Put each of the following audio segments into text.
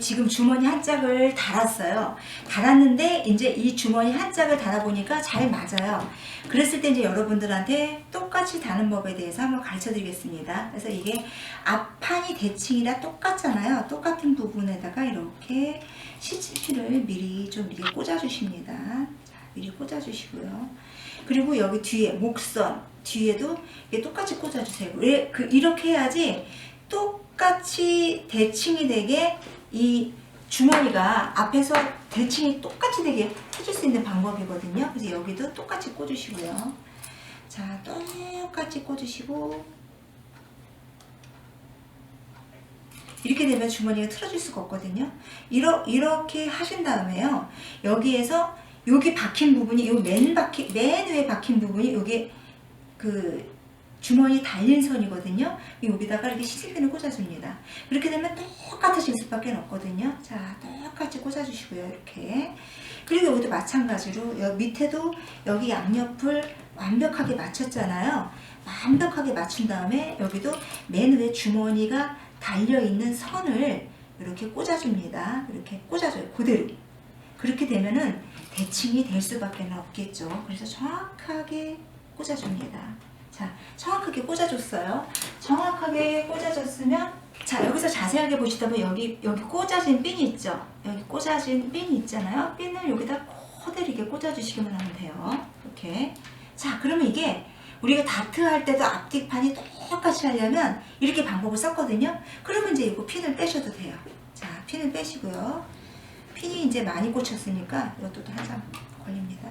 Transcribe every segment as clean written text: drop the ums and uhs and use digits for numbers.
지금 주머니 한 짝을 달았어요. 달았는데 이제 이 주머니 한 짝을 달아보니까 잘 맞아요. 그랬을 때 이제 여러분들한테 똑같이 다는 법에 대해서 한번 가르쳐 드리겠습니다. 그래서 이게 앞판이 대칭이라 똑같잖아요. 똑같은 부분에다가 이렇게 시치피를 미리 꽂아 주십니다. 자, 미리 꽂아 주시고요. 그리고 여기 뒤에 목선 뒤에도 이게 똑같이 꽂아 주세요. 이렇게 해야지 똑같이 대칭이 되게 이 주머니가 앞에서 대칭이 똑같이 되게 해줄 수 있는 방법이거든요. 그래서 여기도 똑같이 꽂으시고요. 자, 똑같이 꽂으시고 이렇게 되면 주머니가 틀어질 수가 없거든요. 이렇게 하신 다음에요. 여기에서 여기 박힌 부분이 맨 위에 박힌 부분이 여기 그 주머니 달린 선이거든요. 여기다가 이렇게 시스핀을 꽂아줍니다. 이렇게 되면 똑같아질 수밖에 없거든요. 자, 똑같이 꽂아주시고요. 이렇게. 그리고 여기도 마찬가지로 밑에도 여기 양옆을 완벽하게 맞췄잖아요. 완벽하게 맞춘 다음에 여기도 맨 위에 주머니가 달려있는 선을 이렇게 꽂아줍니다. 이렇게 꽂아줘요. 그대로. 그렇게 되면은 대칭이 될 수밖에 없겠죠. 그래서 정확하게 꽂아줍니다. 자, 정확하게 꽂아줬어요. 정확하게 꽂아줬으면, 자, 여기서 자세하게 보시다면 여기 꽂아진 핀이 있죠? 여기 꽂아진 핀이 있잖아요. 핀을 여기다 그대로 이렇게 꽂아주시기만 하면 돼요. 이렇게. 자, 그러면 이게 우리가 다트 할 때도 앞뒤판이 똑같이 하려면 이렇게 방법을 썼거든요. 그러면 이제 이거 핀을 빼셔도 돼요. 자, 핀을 빼시고요. 핀이 이제 많이 꽂혔으니까 이것도 한참 걸립니다.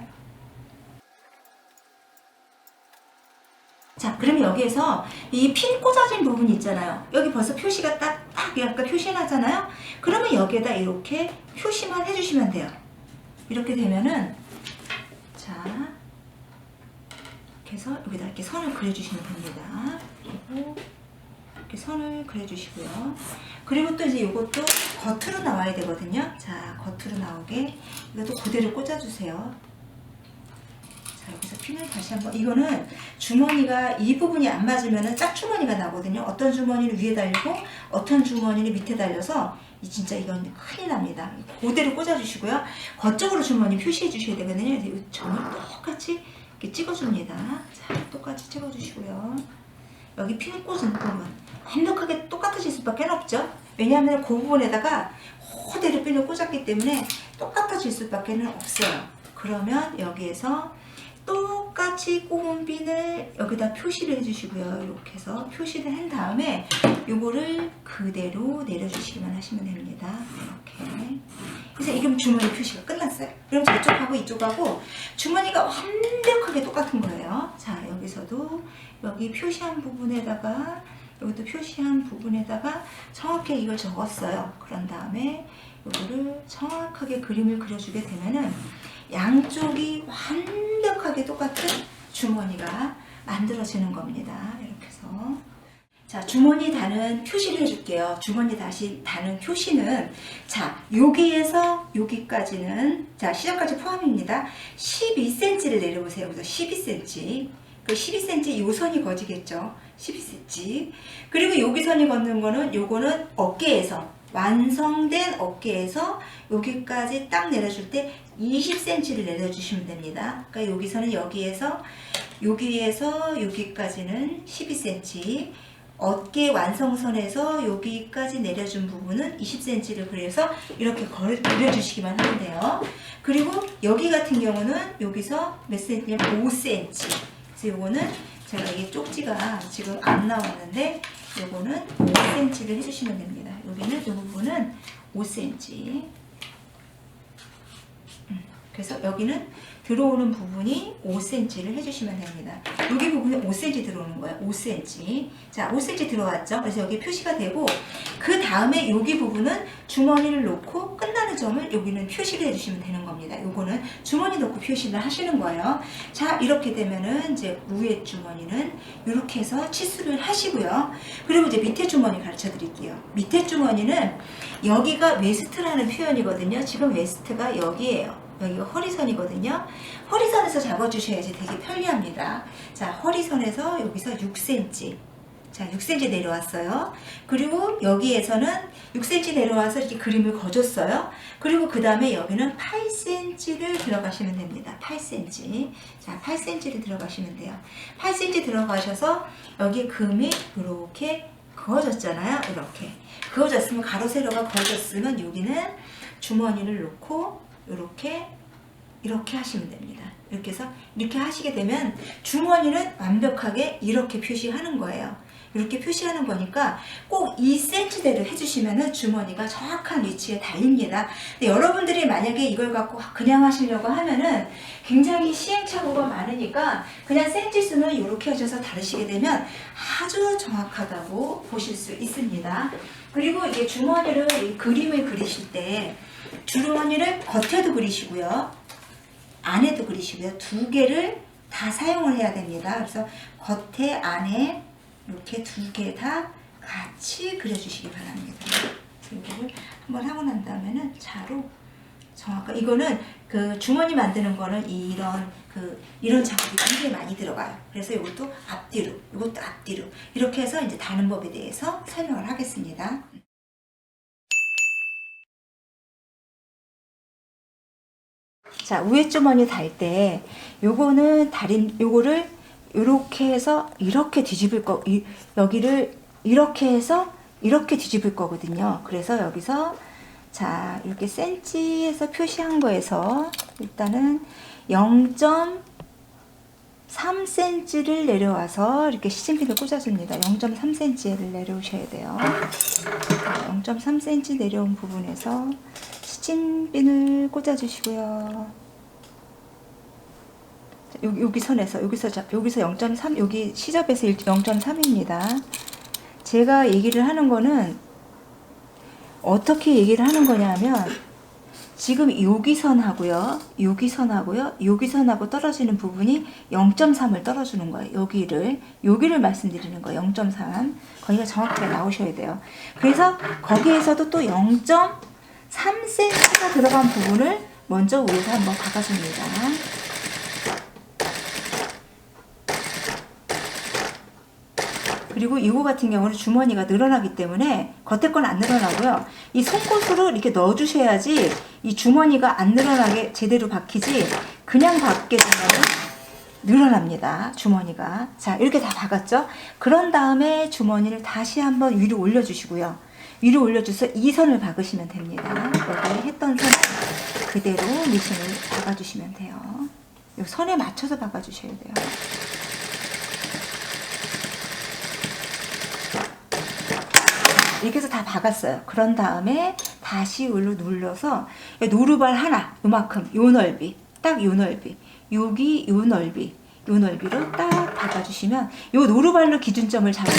자, 그러면 여기에서 이 핀 꽂아진 부분이 있잖아요. 여기 벌써 표시가 딱 약간 표시나잖아요. 그러면 여기에다 이렇게 표시만 해주시면 돼요. 이렇게 되면은, 자, 이렇게 해서 여기다 이렇게 선을 그려주시면 됩니다. 그리고 이렇게 선을 그려주시고요. 그리고 또 이제 이것도 겉으로 나와야 되거든요. 자, 겉으로 나오게 이것도 그대로 꽂아주세요. 자, 여기서 핀을 다시 한번, 이거는 주머니가 이 부분이 안 맞으면 짝주머니가 나거든요. 어떤 주머니는 위에 달리고 어떤 주머니는 밑에 달려서 진짜 이건 큰일 납니다. 그대로 꽂아주시고요. 겉쪽으로 주머니 표시해 주셔야 되거든요. 저는 똑같이 이렇게 찍어줍니다. 자, 똑같이 찍어주시고요. 여기 핀 꽂은 부분 완벽하게 똑같아질 수밖에 없죠. 왜냐하면 그 부분에다가 그대로 핀을 꽂았기 때문에 똑같아질 수밖에 없어요. 그러면 여기에서 똑같이 꼽은 핀을 여기다 표시를 해주시고요. 이렇게 해서 표시를 한 다음에 요거를 그대로 내려주시기만 하시면 됩니다. 이렇게. 그래서 이게 주머니 표시가 끝났어요. 그럼 저쪽하고 이쪽하고 주머니가 완벽하게 똑같은 거예요. 자, 여기서도 여기 표시한 부분에다가 여기도 표시한 부분에다가 정확히 이걸 적었어요. 그런 다음에 요거를 정확하게 그림을 그려주게 되면은 양쪽이 완벽하게 똑같은 주머니가 만들어지는 겁니다. 이렇게 해서. 자, 주머니 다는 표시를 해줄게요. 주머니 다시 다는 표시는, 자, 여기에서 여기까지는, 자, 시작까지 포함입니다. 12cm를 내려보세요. 그래서 12cm. 그 12cm 요 선이 거지겠죠. 12cm. 그리고 여기 선이 걷는 거는, 요거는 어깨에서, 완성된 어깨에서 여기까지 딱 내려줄 때 20cm를 내려주시면 됩니다. 그러니까 여기서는 여기에서 여기까지는 12cm, 어깨 완성선에서 여기까지 내려준 부분은 20cm를 그려서 이렇게 그려주시기만 하면 돼요. 그리고 여기 같은 경우는 여기서 몇 cm냐면 5cm. 그래서 요거는 제가 이게 쪽지가 지금 안 나왔는데 요거는 5cm를 해주시면 됩니다. 여기는 이 부분은 5cm. 그래서 여기는 들어오는 부분이 5cm를 해주시면 됩니다. 여기 부분에 5cm 들어오는 거예요. 5cm. 자, 5cm 들어왔죠? 그래서 여기 표시가 되고, 그 다음에 여기 부분은 주머니를 놓고 끝나는 점을 여기는 표시를 해주시면 되는 겁니다. 요거는 주머니 놓고 표시를 하시는 거예요. 자, 이렇게 되면은 이제 위에 주머니는 이렇게 해서 치수를 하시고요. 그리고 이제 밑에 주머니 가르쳐 드릴게요. 밑에 주머니는 여기가 웨스트라는 표현이거든요. 지금 웨스트가 여기에요. 여기가 허리선이거든요. 허리선에서 잡아주셔야지 되게 편리합니다. 자, 허리선에서 여기서 6cm. 자, 6cm 내려왔어요. 그리고 여기에서는 6cm 내려와서 이렇게 그림을 그어줬어요. 그리고 그 다음에 여기는 8cm를 들어가시면 됩니다. 8cm. 자, 8cm를 들어가시면 돼요. 8cm 들어가셔서 여기 금이 이렇게 그어졌잖아요. 이렇게. 그어졌으면 가로 세로가 그어졌으면 여기는 주머니를 놓고 이렇게 하시면 됩니다. 이렇게 해서 이렇게 하시게 되면 주머니는 완벽하게 이렇게 표시하는 거예요. 이렇게 표시하는 거니까 꼭 2cm대로 해주시면은 주머니가 정확한 위치에 달립니다. 근데 여러분들이 만약에 이걸 갖고 그냥 하시려고 하면은 굉장히 시행착오가 많으니까 그냥 cm 수는 이렇게 하셔서 다루시게 되면 아주 정확하다고 보실 수 있습니다. 그리고 이게 주머니를 그림을 그리실 때 주머니를 겉에도 그리시고요. 안에도 그리시고요. 두 개를 다 사용을 해야 됩니다. 그래서 겉에 안에 이렇게 두 개 다 같이 그려주시기 바랍니다. 이거를 한번 하고 난 다음에는 자로 정확하게 이거는 그 주머니 만드는 거는 이런 작업이 굉장히 많이 들어가요. 그래서 이것도 앞뒤로, 이것도 앞뒤로 이렇게 해서 이제 다는 법에 대해서 설명을 하겠습니다. 자, 위에 주머니 달 때 요거는 요거를 이렇게 해서 이렇게 뒤집을 거, 여기를 이렇게 해서 이렇게 뒤집을 거거든요. 그래서 여기서 자, 이렇게 센치에서 표시한 거에서 일단은 0.3cm를 내려와서 이렇게 시침핀을 꽂아줍니다. 0.3cm를 내려오셔야 돼요. 0.3cm 내려온 부분에서 시침핀을 꽂아주시고요. 여기 선에서 여기서 0.3 여기 시접에서 0.3입니다. 제가 얘기를 하는 거는 어떻게 얘기를 하는 거냐면 지금 여기 선하고요, 여기 선하고 떨어지는 부분이 0.3을 떨어주는 거예요. 여기를 말씀드리는 거예요. 0.3 거기가 정확하게 나오셔야 돼요. 그래서 거기에서도 또 0.3cm가 들어간 부분을 먼저 위에서 한번 박아줍니다. 그리고 이거 같은 경우는 주머니가 늘어나기 때문에 겉에 건 안 늘어나고요. 이 송곳으로 이렇게 넣어주셔야지 이 주머니가 안 늘어나게 제대로 박히지 그냥 박게 되면 늘어납니다. 주머니가. 자, 이렇게 다 박았죠? 그런 다음에 주머니를 다시 한번 위로 올려주시고요. 위로 올려줘서 이 선을 박으시면 됩니다. 여기 했던 선 그대로 미싱을 박아주시면 돼요. 이 선에 맞춰서 박아주셔야 돼요. 이렇게 해서 다 박았어요. 그런 다음에 다시 눌러서 노루발 하나 요만큼 요 넓이 딱 요 넓이 여기 요 넓이로 딱 박아주시면 요 노루발로 기준점을 잡으면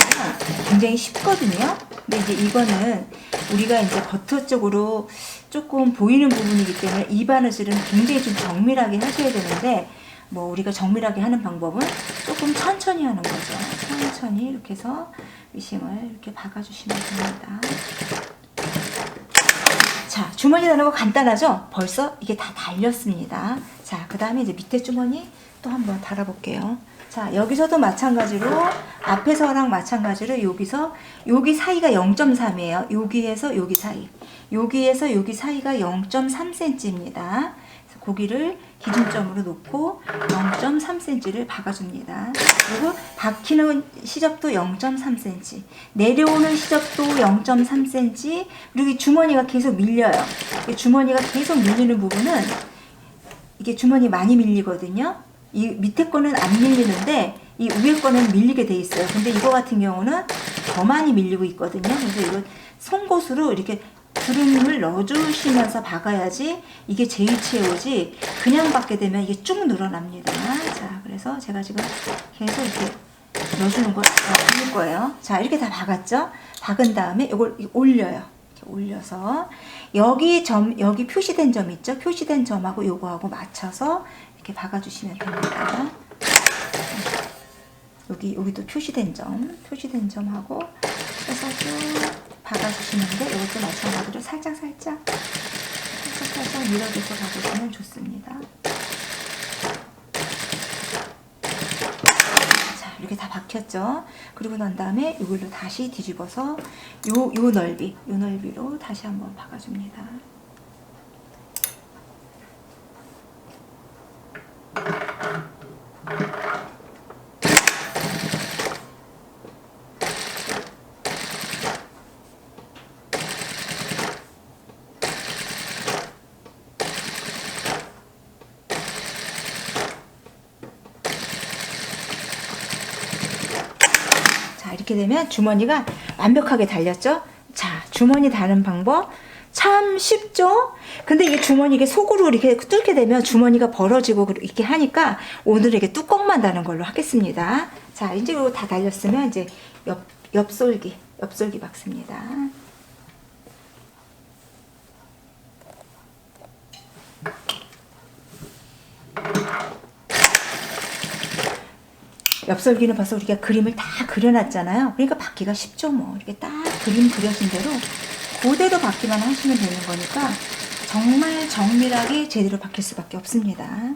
굉장히 쉽거든요. 근데 이제 이거는 우리가 이제 겉 쪽으로 조금 보이는 부분이기 때문에 이 바느질은 굉장히 좀 정밀하게 하셔야 되는데 뭐 우리가 정밀하게 하는 방법은 조금 천천히 하는 거죠. 천천히 이렇게 해서 미싱을 이렇게 박아주시면 됩니다. 자, 주머니 다는 거 간단하죠? 벌써 이게 다 달렸습니다. 자, 그 다음에 이제 밑에 주머니 또 한번 달아볼게요. 자, 여기서도 마찬가지로 앞에서랑 마찬가지로 여기서 여기 사이가 0.3이에요. 여기에서 여기 사이. 여기에서 여기 사이가 0.3cm입니다. 고기를 기준점으로 놓고 0.3cm를 박아줍니다. 그리고 박히는 시접도 0.3cm, 내려오는 시접도 0.3cm, 그리고 주머니가 계속 밀려요. 주머니가 계속 밀리는 부분은 이게 주머니 많이 밀리거든요. 이 밑에 거는 안 밀리는데 이 위에 거는 밀리게 돼 있어요. 근데 이거 같은 경우는 더 많이 밀리고 있거든요. 그래서 이거 송곳으로 이렇게 주름을 넣어주시면서 박아야지 이게 제 위치에 오지 그냥 박게 되면 이게 쭉 늘어납니다. 자, 그래서 제가 지금 계속 이렇게 넣어주는 걸 넣을 거예요. 자, 이렇게 다 박았죠? 박은 다음에 이걸 올려요. 이렇게 올려서 여기 표시된 점 있죠? 표시된 점하고 요거하고 맞춰서 이렇게 박아주시면 됩니다. 여기도 표시된 점하고 해서 쭉 박아주시는데 이것도 마찬가지로 살짝 밀어줘서 박으시면 좋습니다. 자, 이렇게 다 박혔죠. 그리고 난 다음에 이걸로 다시 뒤집어서 요 넓이로 다시 한번 박아줍니다. 이렇게 되면 주머니가 완벽하게 달렸죠. 자, 주머니 다는 방법 참 쉽죠. 근데 이게 주머니 이게 속으로 이렇게 뚫게 되면 주머니가 벌어지고 이렇게 하니까 오늘 이렇게 뚜껑만 다는 걸로 하겠습니다. 자, 이제 이거 다 달렸으면 이제 옆솔기 박습니다. 옆설기는 벌써 우리가 그림을 다 그려놨잖아요. 그러니까 받기가 쉽죠. 뭐 이렇게 딱 그림 그려진 대로 그대로 받기만 하시면 되는 거니까 정말 정밀하게 제대로 박힐 수밖에 없습니다.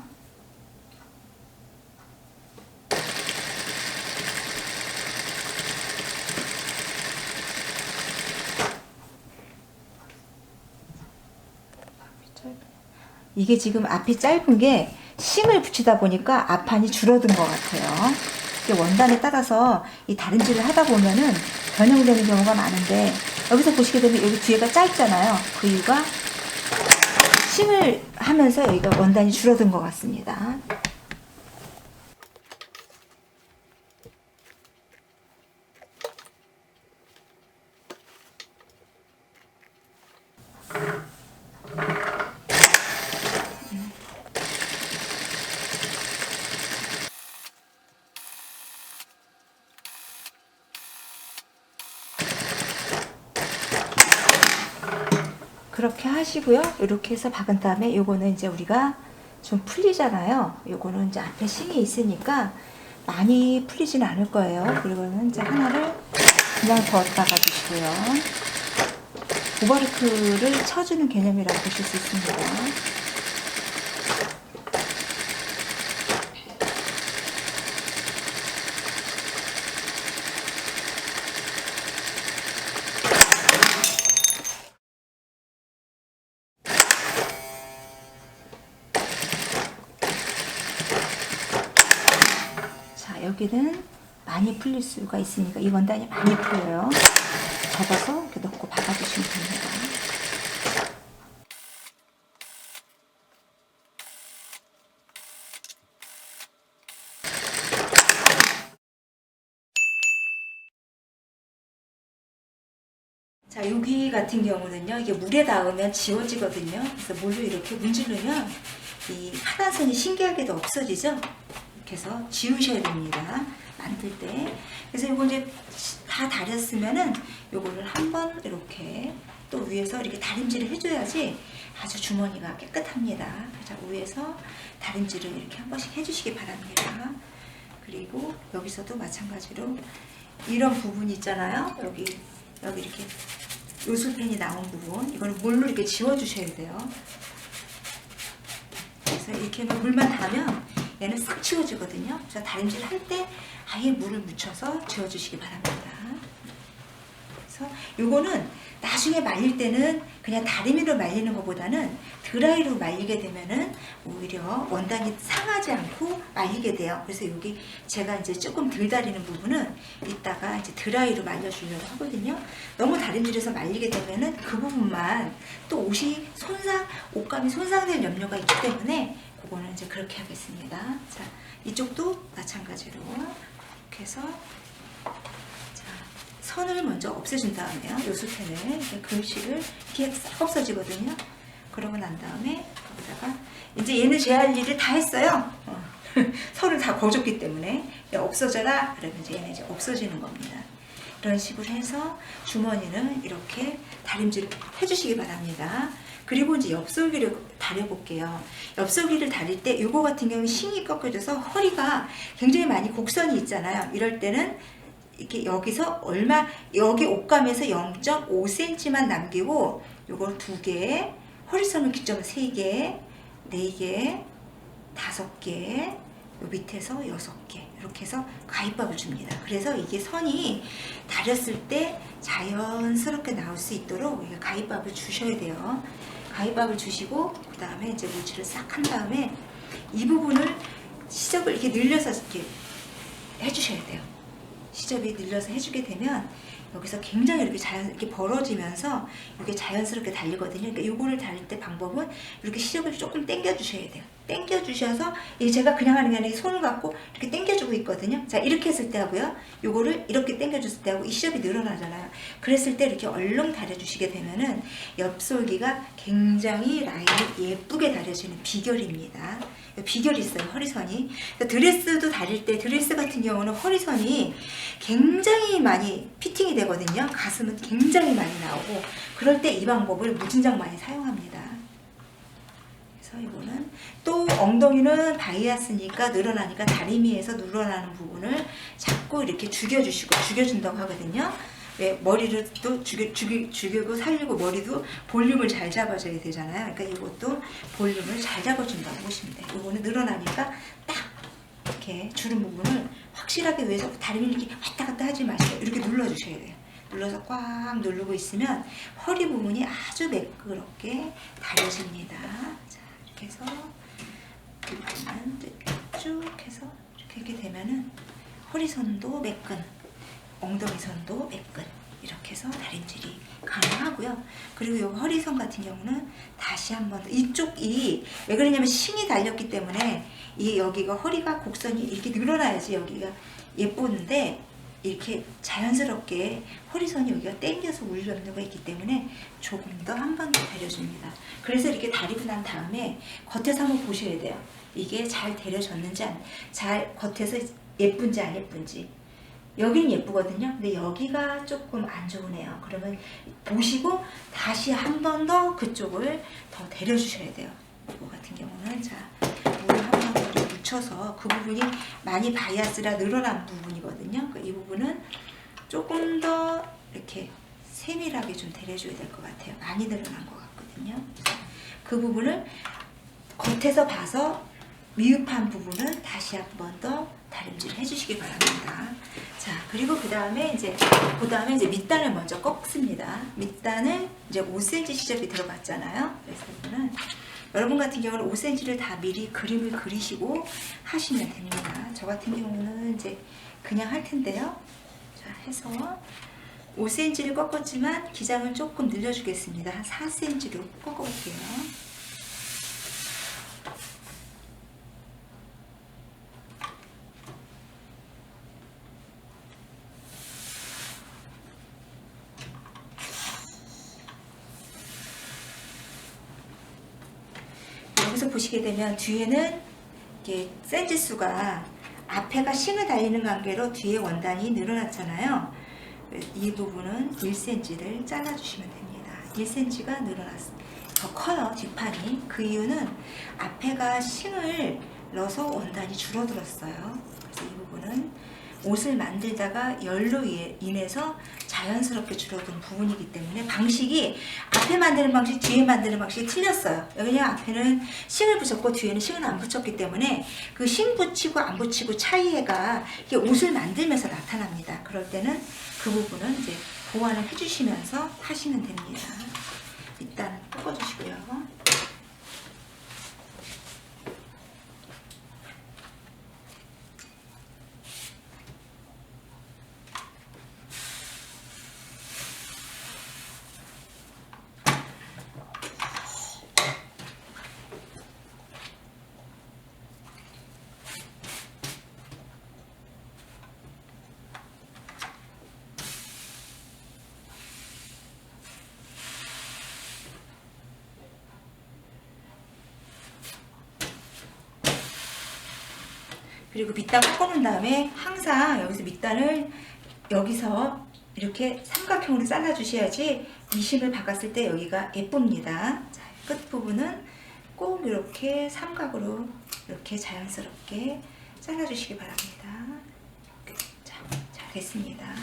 이게 지금 앞이 짧은 게 심을 붙이다 보니까 앞판이 줄어든 것 같아요. 원단에 따라서 이 다림질을 하다 보면은 변형되는 경우가 많은데 여기서 보시게 되면 여기 뒤에가 짧잖아요. 그 이유가 심을 하면서 여기가 원단이 줄어든 것 같습니다. 그렇게 하시고요. 이렇게 해서 박은 다음에 요거는 이제 우리가 좀 풀리잖아요. 요거는 이제 앞에 싱이 있으니까 많이 풀리지는 않을 거예요. 그리고는 이제 하나를 그냥 더 박아주시고요. 오버리크를 쳐주는 개념이라고 보실 수 있습니다. 여기는 많이 풀릴 수가 있으니까 이 원단이 많이 풀려요. 접어서 이렇게 넣고 박아주시면 됩니다. 자, 여기 같은 경우는요, 이게 물에 닿으면 지워지거든요. 그래서 물로 이렇게 문지르면 이 하단선이 신기하게도 없어지죠. 이렇게 해서 지우셔야 됩니다. 만들 때. 그래서 이거 이제 다 다렸으면은 요거를 한번 이렇게 또 위에서 이렇게 다림질을 해줘야지 아주 주머니가 깨끗합니다. 자, 위에서 다림질을 이렇게 한 번씩 해주시기 바랍니다. 그리고 여기서도 마찬가지로 이런 부분 있잖아요. 여기 이렇게 요술펜이 나온 부분, 이거는 물로 이렇게 지워주셔야 돼요. 그래서 이렇게 물만 닿으면 얘는 싹 지워지거든요. 그래서 다림질 할 때 아예 물을 묻혀서 지워주시기 바랍니다. 그래서 요거는 나중에 말릴 때는 그냥 다리미로 말리는 것보다는 드라이로 말리게 되면은 오히려 원단이 상하지 않고 말리게 돼요. 그래서 여기 제가 이제 조금 덜 다리는 부분은 이따가 이제 드라이로 말려주려고 하거든요. 너무 다림질해서 말리게 되면은 그 부분만 또 옷감이 손상될 염려가 있기 때문에 그거는 이제 그렇게 하겠습니다. 자, 이쪽도 마찬가지로 이렇게 해서 선을 먼저 없애준 다음에요. 요술펜을 글씨를 이렇게 싹 없어지거든요. 그러고 난 다음에 여기다가 이제 얘는 제 할 일을 다 했어요. 선을 다 거줬기 때문에 없어져라. 그러면 이제 얘는 이제 없어지는 겁니다. 이런 식으로 해서 주머니는 이렇게 다림질을 해주시기 바랍니다. 그리고 이제 옆솔기를 다려볼게요. 옆솔기를 다릴 때 이거 같은 경우는 싱이 꺾여져서 허리가 굉장히 많이 곡선이 있잖아요. 이럴 때는 이렇게 여기서 여기 옷감에서 0.5cm만 남기고 요걸 2개, 허리선을 기점을 3개, 4개, 5개, 요 밑에서 6개 이렇게 해서 가위밥을 줍니다. 그래서 이게 선이 다렸을 때 자연스럽게 나올 수 있도록 이게 가위밥을 주셔야 돼요. 가위밥을 주시고 그 다음에 이제 물칠을 싹 한 다음에 이 부분을 시접을 이렇게 늘려서 이렇게 해주셔야 돼요. 시접이 늘려서 해주게 되면 여기서 굉장히 이렇게 이렇게 벌어지면서 이게 자연스럽게 달리거든요. 그러니까 요거를 달릴 때 방법은 이렇게 시접을 조금 당겨 주셔야 돼요. 당겨 주셔서 이게 제가 그냥 하는 게 아니라 손을 갖고 이렇게 당겨 주고 있거든요. 자, 이렇게 했을 때 하고요. 요거를 이렇게 당겨 줬을 때 하고 이 시접이 늘어나잖아요. 그랬을 때 이렇게 얼렁 다려 주시게 되면은 옆솔기가 굉장히 라인이 예쁘게 다려지는 비결입니다. 비결이 있어요. 허리선이. 드레스도 다릴 때 드레스 같은 경우는 허리선이 굉장히 많이 피팅이 되거든요. 가슴은 굉장히 많이 나오고 그럴 때 이 방법을 무진장 많이 사용합니다. 그래서 이거는 또 엉덩이는 바이아스니까 늘어나니까 다리미에서 늘어나는 부분을 자꾸 이렇게 죽여주시고 죽여준다고 하거든요. 왜 머리를 또 죽이고 살리고 머리도 볼륨을 잘 잡아줘야 되잖아요. 그러니까 이것도 볼륨을 잘 잡아준다고 보시면 돼요. 이거는 늘어나니까 딱 이렇게 주름 부분을 확실하게 위해서 다리를 이렇게 왔다 갔다 하지 마시고 이렇게 눌러주셔야 돼요. 눌러서 꽉 누르고 있으면 허리 부분이 아주 매끄럽게 다려집니다. 자, 이렇게 해서 쭉 해서 이렇게 되면은 허리선도 매끈, 엉덩이선도 매끈 이렇게 해서 다림질이 가능하고요. 그리고 이 허리선 같은 경우는 다시 한번 더 이쪽이 왜 그러냐면 싱이 달렸기 때문에 이 여기가 허리가 곡선이 이렇게 늘어나야지 여기가 예쁜데 이렇게 자연스럽게 허리선이 여기가 당겨서 울려오는 있기 때문에 조금 더 한 번 더 다려줍니다. 그래서 이렇게 다리고 난 다음에 겉에서 한번 보셔야 돼요. 이게 잘 다려졌는지 잘 겉에서 예쁜지 안 예쁜지. 여기는 예쁘거든요. 근데 여기가 조금 안 좋으네요. 그러면 보시고 다시 한 번 더 그쪽을 더 데려주셔야 돼요. 이거 같은 경우는 자 물을 한 번 더 묻혀서 그 부분이 많이 바이아스라 늘어난 부분이거든요. 이 부분은 조금 더 이렇게 세밀하게 좀 데려줘야 될 것 같아요. 많이 늘어난 것 같거든요. 그 부분을 겉에서 봐서 미흡한 부분은 다시 한 번 더 다림질 해주시기 바랍니다. 자, 그리고 그 다음에 이제 밑단을 먼저 꺾습니다. 밑단을 이제 5cm 시접이 들어갔잖아요. 그래서 이거는 여러분 같은 경우는 5cm를 다 미리 그림을 그리시고 하시면 됩니다. 저 같은 경우는 이제 그냥 할 텐데요. 자, 해서 5cm를 꺾었지만 기장을 조금 늘려주겠습니다. 한 4cm로 꺾어볼게요. 여기서 보시게 되면 뒤에는 이게 센치 수가 앞에가 싱을 달리는 관계로 뒤에 원단이 늘어났잖아요. 이 부분은 1cm를 잘라주시면 됩니다. 1cm가 더 커요, 뒷판이. 그 이유는 앞에가 싱을 넣어서 원단이 줄어들었어요. 그래서 이 부분은 옷을 만들다가 열로 인해서 자연스럽게 줄어든 부분이기 때문에 방식이 앞에 만드는 방식, 뒤에 만드는 방식이 틀렸어요. 왜냐면 앞에는 싱을 붙였고 뒤에는 싱을 안 붙였기 때문에 그 싱 붙이고 안 붙이고 차이가 이게 옷을 만들면서 나타납니다. 그럴 때는 그 부분은 이제 보완을 해주시면서 하시면 됩니다. 일단 꺾어주시고요. 그리고 밑단 꺾어놓은 다음에 항상 여기서 밑단을 여기서 이렇게 삼각형으로 잘라주셔야지 미싱을 박았을 때 여기가 예쁩니다. 자, 끝부분은 꼭 이렇게 삼각으로 이렇게 자연스럽게 잘라주시기 바랍니다. 자, 잘 됐습니다.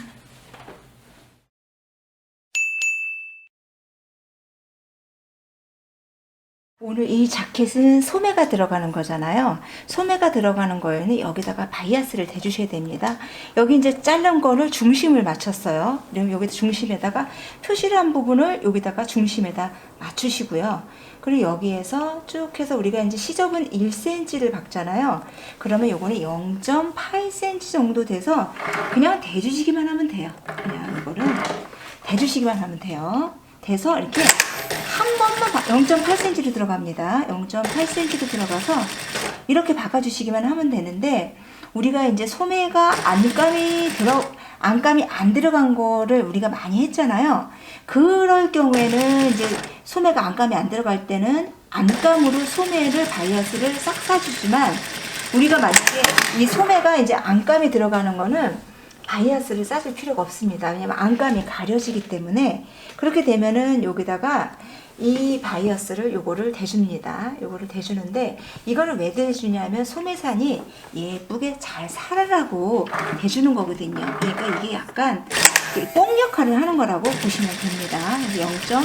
오늘 이 자켓은 소매가 들어가는 거잖아요. 소매가 들어가는 거에는 여기다가 바이아스를 대주셔야 됩니다. 여기 이제 자른 거를 중심을 맞췄어요. 그럼 여기다 중심에다가 표시를 한 부분을 여기다가 중심에다 맞추시고요. 그리고 여기에서 쭉 해서 우리가 이제 시접은 1cm를 박잖아요. 그러면 요거는 0.8cm 정도 돼서 그냥 대주시기만 하면 돼요. 그냥 이거를 대주시기만 하면 돼요. 돼서 이렇게 한 번만 0.8cm로 들어갑니다. 0.8cm로 들어가서 이렇게 박아주시기만 하면 되는데, 우리가 이제 소매가 안감이 안 들어간 거를 우리가 많이 했잖아요. 그럴 경우에는 이제 소매가 안감이 안 들어갈 때는 안감으로 소매를 바이아스를 싹 싸주지만, 우리가 만약에 이 소매가 이제 안감이 들어가는 거는 바이아스를 싸줄 필요가 없습니다. 왜냐면 안감이 가려지기 때문에. 그렇게 되면은 여기다가 이 바이어스를 요거를 대줍니다. 요거를 대주는데, 이거를 왜 대주냐면 소매산이 예쁘게 잘 살아라고 대주는 거거든요. 그러니까 이게 약간 뽕 역할을 하는 거라고 보시면 됩니다. 0.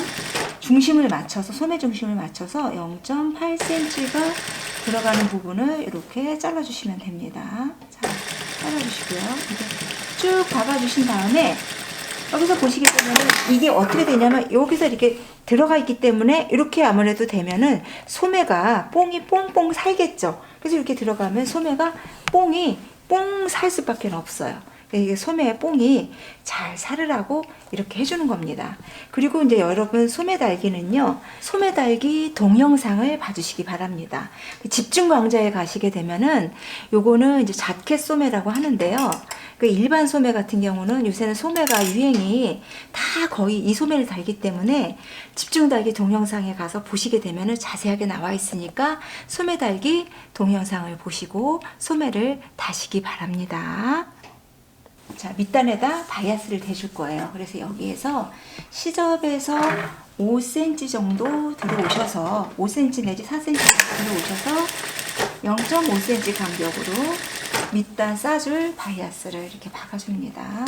중심을 맞춰서, 소매 중심을 맞춰서 0.8cm가 들어가는 부분을 이렇게 잘라주시면 됩니다. 자, 잘라주시고요. 이렇게 쭉 박아주신 다음에 여기서 보시게 되면 이게 어떻게 되냐면, 여기서 이렇게 들어가 있기 때문에 이렇게 아무래도 되면은 소매가 뽕이 뽕뽕 살겠죠. 그래서 이렇게 들어가면 소매가 뽕이 뽕 살 수밖에 없어요. 이게 소매에 뽕이 잘 살으라고 이렇게 해주는 겁니다. 그리고 이제 여러분 소매 달기는요, 소매 달기 동영상을 봐주시기 바랍니다. 집중 강좌에 가시게 되면은 요거는 이제 자켓 소매라고 하는데요. 그 일반 소매 같은 경우는 요새는 소매가 유행이 다 거의 이 소매를 달기 때문에 집중 달기 동영상에 가서 보시게 되면은 자세하게 나와 있으니까 소매 달기 동영상을 보시고 소매를 다시기 바랍니다. 자, 밑단에다 바이아스를 대줄 거예요. 그래서 여기에서 시접에서 5cm 정도 들어오셔서 5cm 내지 4cm 들어오셔서 0.5cm 간격으로 밑단 싸줄 바이아스를 이렇게 박아줍니다.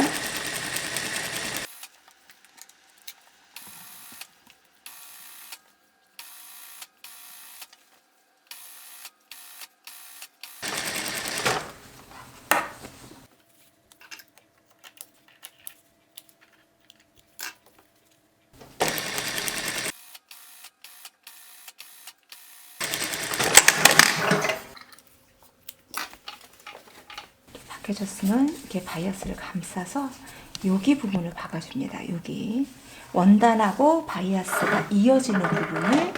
박혀졌으면 이렇게 바이아스를 감싸서 여기 부분을 박아줍니다. 여기 원단하고 바이아스가 이어지는 부분을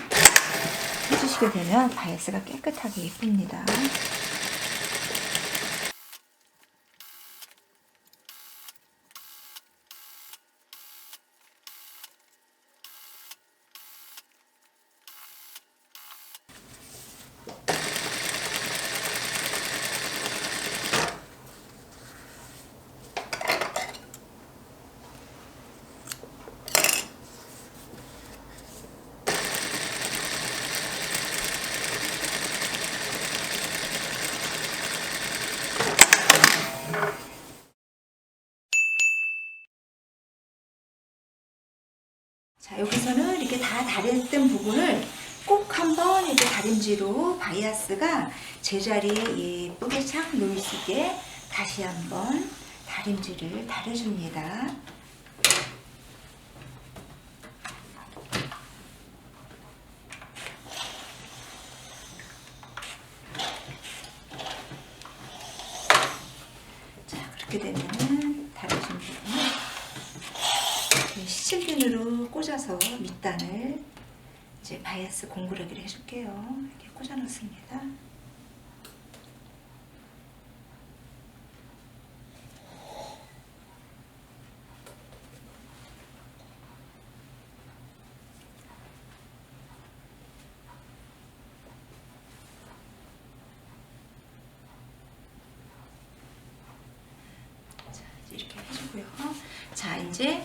해주시게 되면 바이아스가 깨끗하게 예쁩니다. 자, 여기서는 이렇게 다 다렸던 부분을 꼭 한번 이렇게 다림질로 바이아스가 제자리에 예쁘게 착 놓일 수 있게 다시 한번 다림질을 다려줍니다. 자, 그렇게 되면은 다려진 부분을 시칠핀으로 꽂아서 밑단을 이제 바이아스 공구르기를 해줄게요. 이렇게 꽂아 놓습니다. 자, 이렇게 해주고요. 자, 이제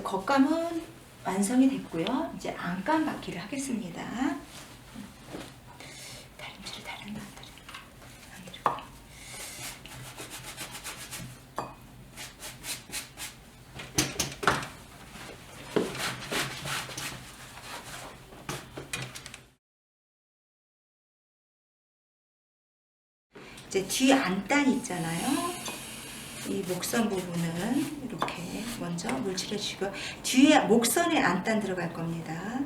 겉감은 완성이 됐고요. 이제 안감 받기를 하겠습니다. 이제 뒤 안단 있잖아요. 이 목선 부분은 이렇게 먼저 물칠해 주시고, 뒤에 목선에 안단 들어갈 겁니다.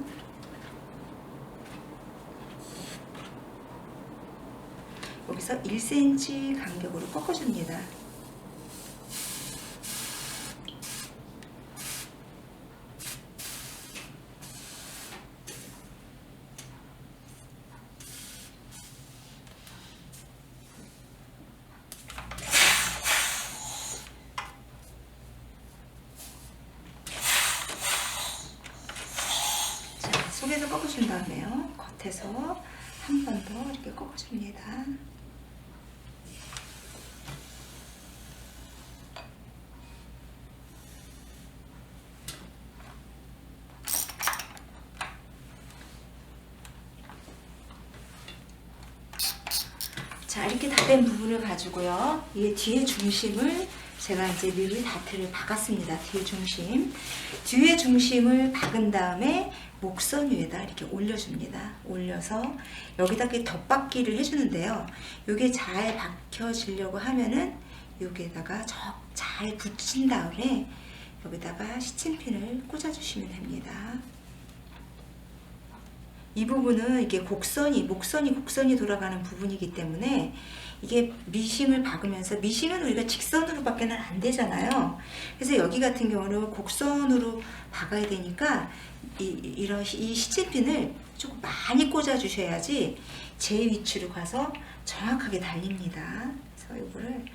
여기서 1cm 간격으로 꺾어줍니다. 속에서 꺾어준 다음에요, 겉에서 한 번 더 이렇게 꺾어줍니다. 자, 이렇게 다 된 부분을 가지고요, 이 뒤에 중심을 제가 이제 미리 다트를 박았습니다. 뒤에 중심. 뒤에 중심을 박은 다음에 목선 위에다 이렇게 올려줍니다. 올려서 여기다 이렇게 덧박기를 해주는데요. 이게 잘 박혀지려고 하면은 여기에다가 잘 붙인 다음에 여기다가 시침핀을 꽂아주시면 됩니다. 이 부분은 이게 목선이 곡선이 돌아가는 부분이기 때문에 이게 미싱을 박으면서, 미싱은 우리가 직선으로 밖에는 안 되잖아요. 그래서 여기 같은 경우는 곡선으로 박아야 되니까 이 시침핀을 조금 많이 꽂아 주셔야지 제 위치로 가서 정확하게 달립니다. 그래서 이거를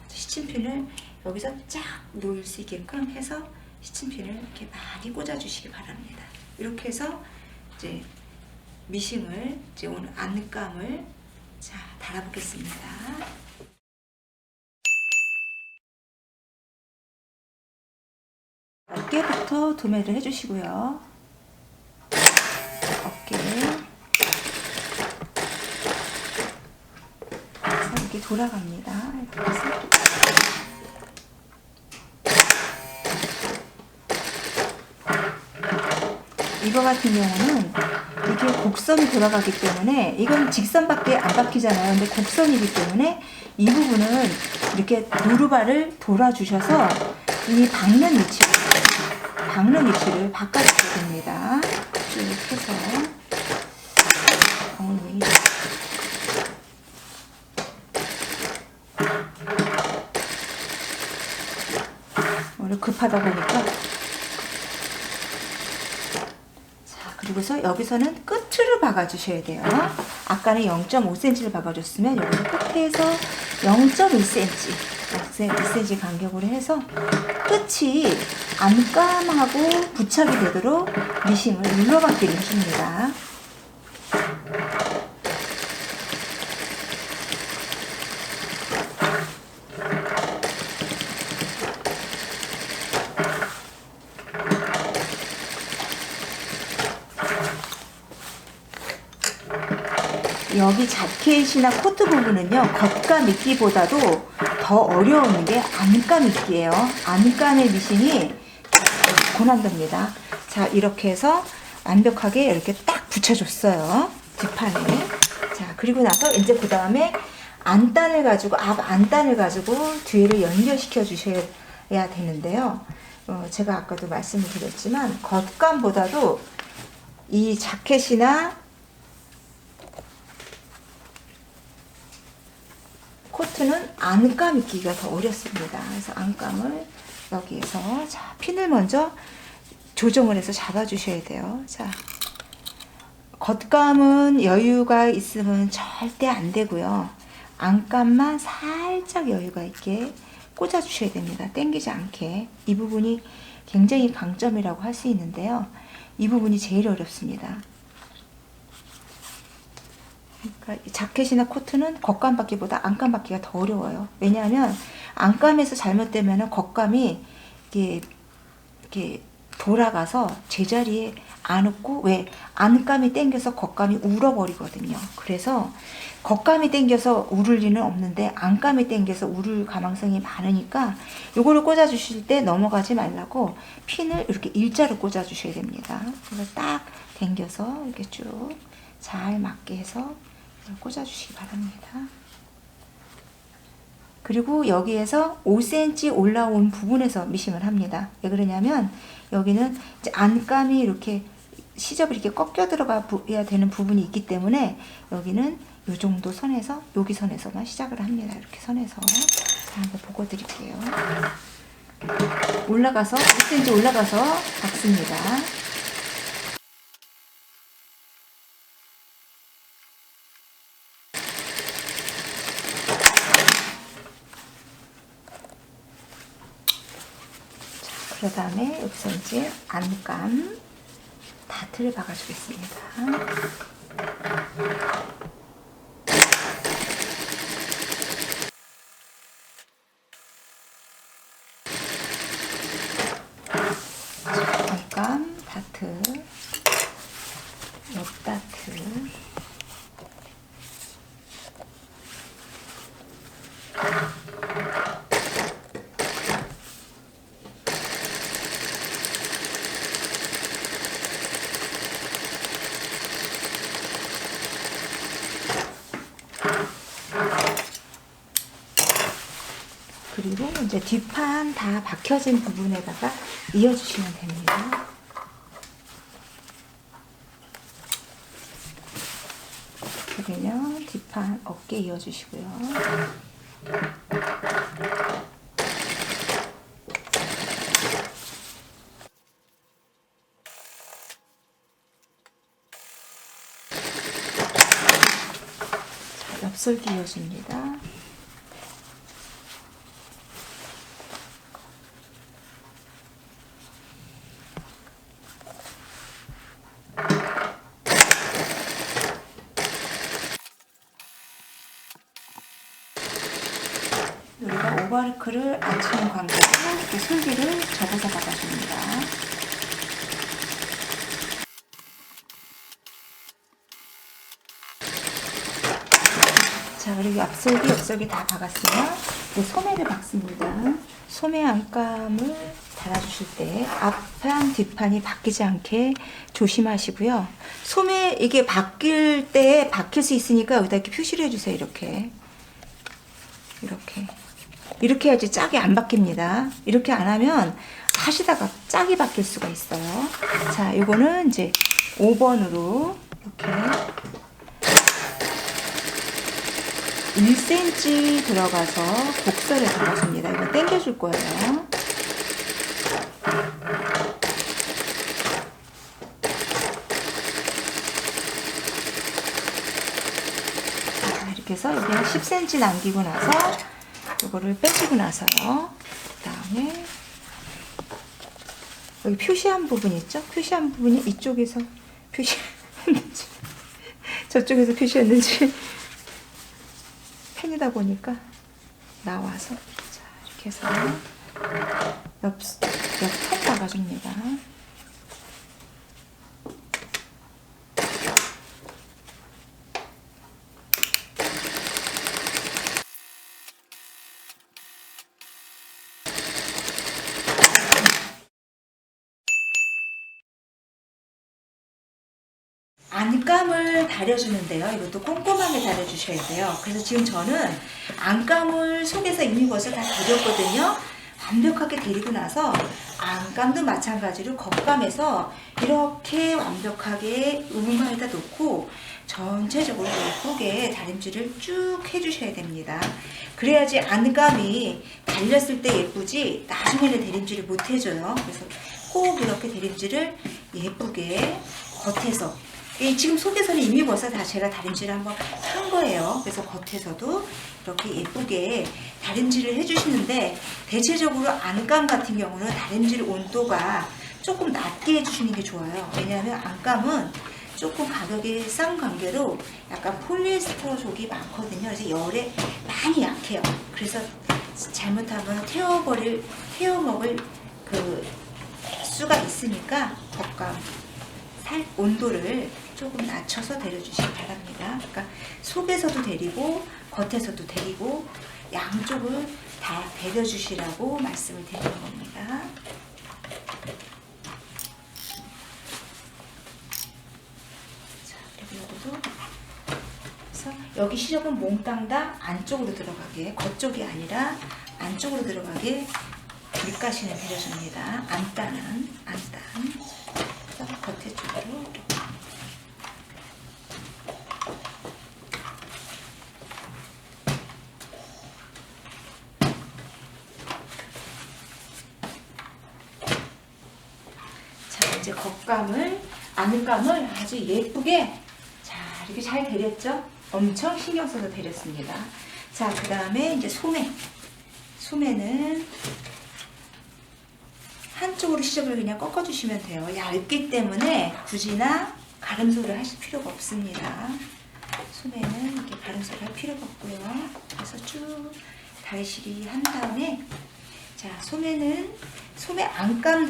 시침핀을 여기서 쫙 놓을 수 있게끔 해서 시침핀을 이렇게 많이 꽂아 주시기 바랍니다. 이렇게 해서 이제 미싱을, 이제 오늘 안감을 자 달아보겠습니다. 어깨부터 도매를 해주시고요. 어깨 이렇게 돌아갑니다. 이렇게 해서 이거 같은 경우는 이게 곡선이 돌아가기 때문에, 이건 직선밖에 안 박히잖아요. 근데 곡선이기 때문에 이 부분은 이렇게 노루발을 돌아주셔서 이 박는 위치를 바꿔주셔야 됩니다. 이렇게 해서 왜 이래? 오늘 급하다 보니까. 그리고서 여기서는 끝으로 박아주셔야 돼요. 아까는 0.5cm를 박아줬으면 여기서 끝에서 0.1cm 간격으로 해서 끝이 안감하고 부착이 되도록 미싱을 눌러박기를 해줍니다. 여기 자켓이나 코트 부분은요, 겉감 미끼보다도 더 어려운 게 안감 미끼예요. 안감의 미싱이 고난도입니다. 자, 이렇게 해서 완벽하게 이렇게 딱 붙여줬어요, 뒷판에. 자, 그리고 나서 이제 그 다음에 안단을 가지고, 앞 안단을 가지고 뒤를 연결시켜 주셔야 되는데요. 제가 아까도 말씀을 드렸지만 겉감보다도 이 자켓이나 코트는 안감 입기가 더 어렵습니다. 그래서 안감을 여기에서, 자, 핀을 먼저 조정을 해서 잡아주셔야 돼요. 자, 겉감은 여유가 있으면 절대 안 되고요. 안감만 살짝 여유가 있게 꽂아주셔야 됩니다. 당기지 않게. 이 부분이 굉장히 강점이라고 할 수 있는데요. 이 부분이 제일 어렵습니다. 그러니까 자켓이나 코트는 겉감 받기보다 안감 받기가 더 어려워요. 왜냐하면 안감에서 잘못되면 겉감이 이렇게 돌아가서 제자리에 안 웃고, 왜? 안감이 당겨서 겉감이 울어버리거든요. 그래서 겉감이 당겨서 울을 리는 없는데 안감이 당겨서 울을 가능성이 많으니까 이거를 꽂아주실 때 넘어가지 말라고 핀을 이렇게 일자로 꽂아주셔야 됩니다. 그래서 딱 당겨서 이렇게 쭉 잘 맞게 해서 꽂아주시기 바랍니다. 그리고 여기에서 5cm 올라온 부분에서 미싱을 합니다. 왜 그러냐면 여기는 이제 안감이 이렇게 시접이 이렇게 꺾여 들어가야 되는 부분이 있기 때문에 여기는 이 정도 선에서 여기 선에서만 시작을 합니다. 이렇게 선에서. 자, 한번 보고 드릴게요. 올라가서 5cm 올라가서 박습니다. 그 다음에 여기서 이제 안감 다트를 박아주겠습니다. 안감 다트, 옆 다트, 그리고 이제 뒷판 다 박혀진 부분에다가 이어주시면 됩니다. 그러면 뒷판 어깨 이어주시고요. 자, 옆솔기 이어줍니다. 우리가 오버리크를 안 치는 관계로 이렇게 솔기를 접어서 박아줍니다. 자, 그리고 앞솔기, 옆솔기 다 박았으면 이제 소매를 박습니다. 소매 안감을 달아주실 때 앞판, 뒷판이 바뀌지 않게 조심하시고요. 소매 이게 바뀔 때 바뀔 수 있으니까 여기다 이렇게 표시를 해주세요. 이렇게 해야지 짝이 안 바뀝니다. 이렇게 안 하면 하시다가 짝이 바뀔 수가 있어요. 자, 이거는 이제 5번으로 이렇게 1cm 들어가서 곡선을 잡아줍니다. 이거 당겨줄 거예요. 자, 이렇게 해서 여기 한 10cm 남기고 나서 이거를 빼주고 나서요. 그 다음에 여기 표시한 부분 있죠? 표시한 부분이 이쪽에서 표시했는지 저쪽에서 표시했는지 펜이다 보니까 나와서 자, 이렇게 해서 옆통 박아줍니다. 안감을 다려주는데요. 이것도 꼼꼼하게 다려주셔야 돼요. 그래서 지금 저는 안감을 속에서 이미 벌써 다 다렸거든요. 완벽하게 데리고 나서 안감도 마찬가지로 겉감에서 이렇게 완벽하게 우물망에다 놓고 전체적으로 예쁘게 다림질을 쭉 해주셔야 됩니다. 그래야지 안감이 달렸을 때 예쁘지 나중에는 다림질을 못 해줘요. 그래서 꼭 이렇게 다림질을 예쁘게 겉에서 지금 속에서는 이미 벌써 다 제가 다림질을 한번 한 거예요. 그래서 겉에서도 이렇게 예쁘게 다림질을 해주시는데 대체적으로 안감 같은 경우는 다림질 온도가 조금 낮게 해주시는 게 좋아요. 왜냐하면 안감은 조금 가격이 싼 관계로 약간 폴리에스터 족이 많거든요. 그래서 열에 많이 약해요. 그래서 잘못하면 태워먹을 그 수가 있으니까 겉감 살 온도를 조금 낮춰서 데려주시기 바랍니다. 그러니까 속에서도 데리고 겉에서도 데리고 양쪽을 다 데려주시라고 말씀을 드리는 겁니다. 자, 그리고 이것도 그래서 여기 시접은 몽땅 다 안쪽으로 들어가게, 겉쪽이 아니라 안쪽으로 들어가게 밑가시는 내려줍니다. 안단은 안단. 겉에 쪽으로. 자, 이제 겉감을, 안감을 아주 예쁘게 자, 이렇게 잘 데렸죠? 엄청 신경 써서 데렸습니다. 자, 그 다음에 이제 소매. 소매는 한쪽으로 시접을 그냥 꺾어주시면 돼요. 얇기 때문에 굳이나 가름소를 하실 필요가 없습니다. 소매는 이렇게 가름소를 할 필요가 없고요. 그래서 쭉 다리실이 한 다음에 자, 소매는 소매 안감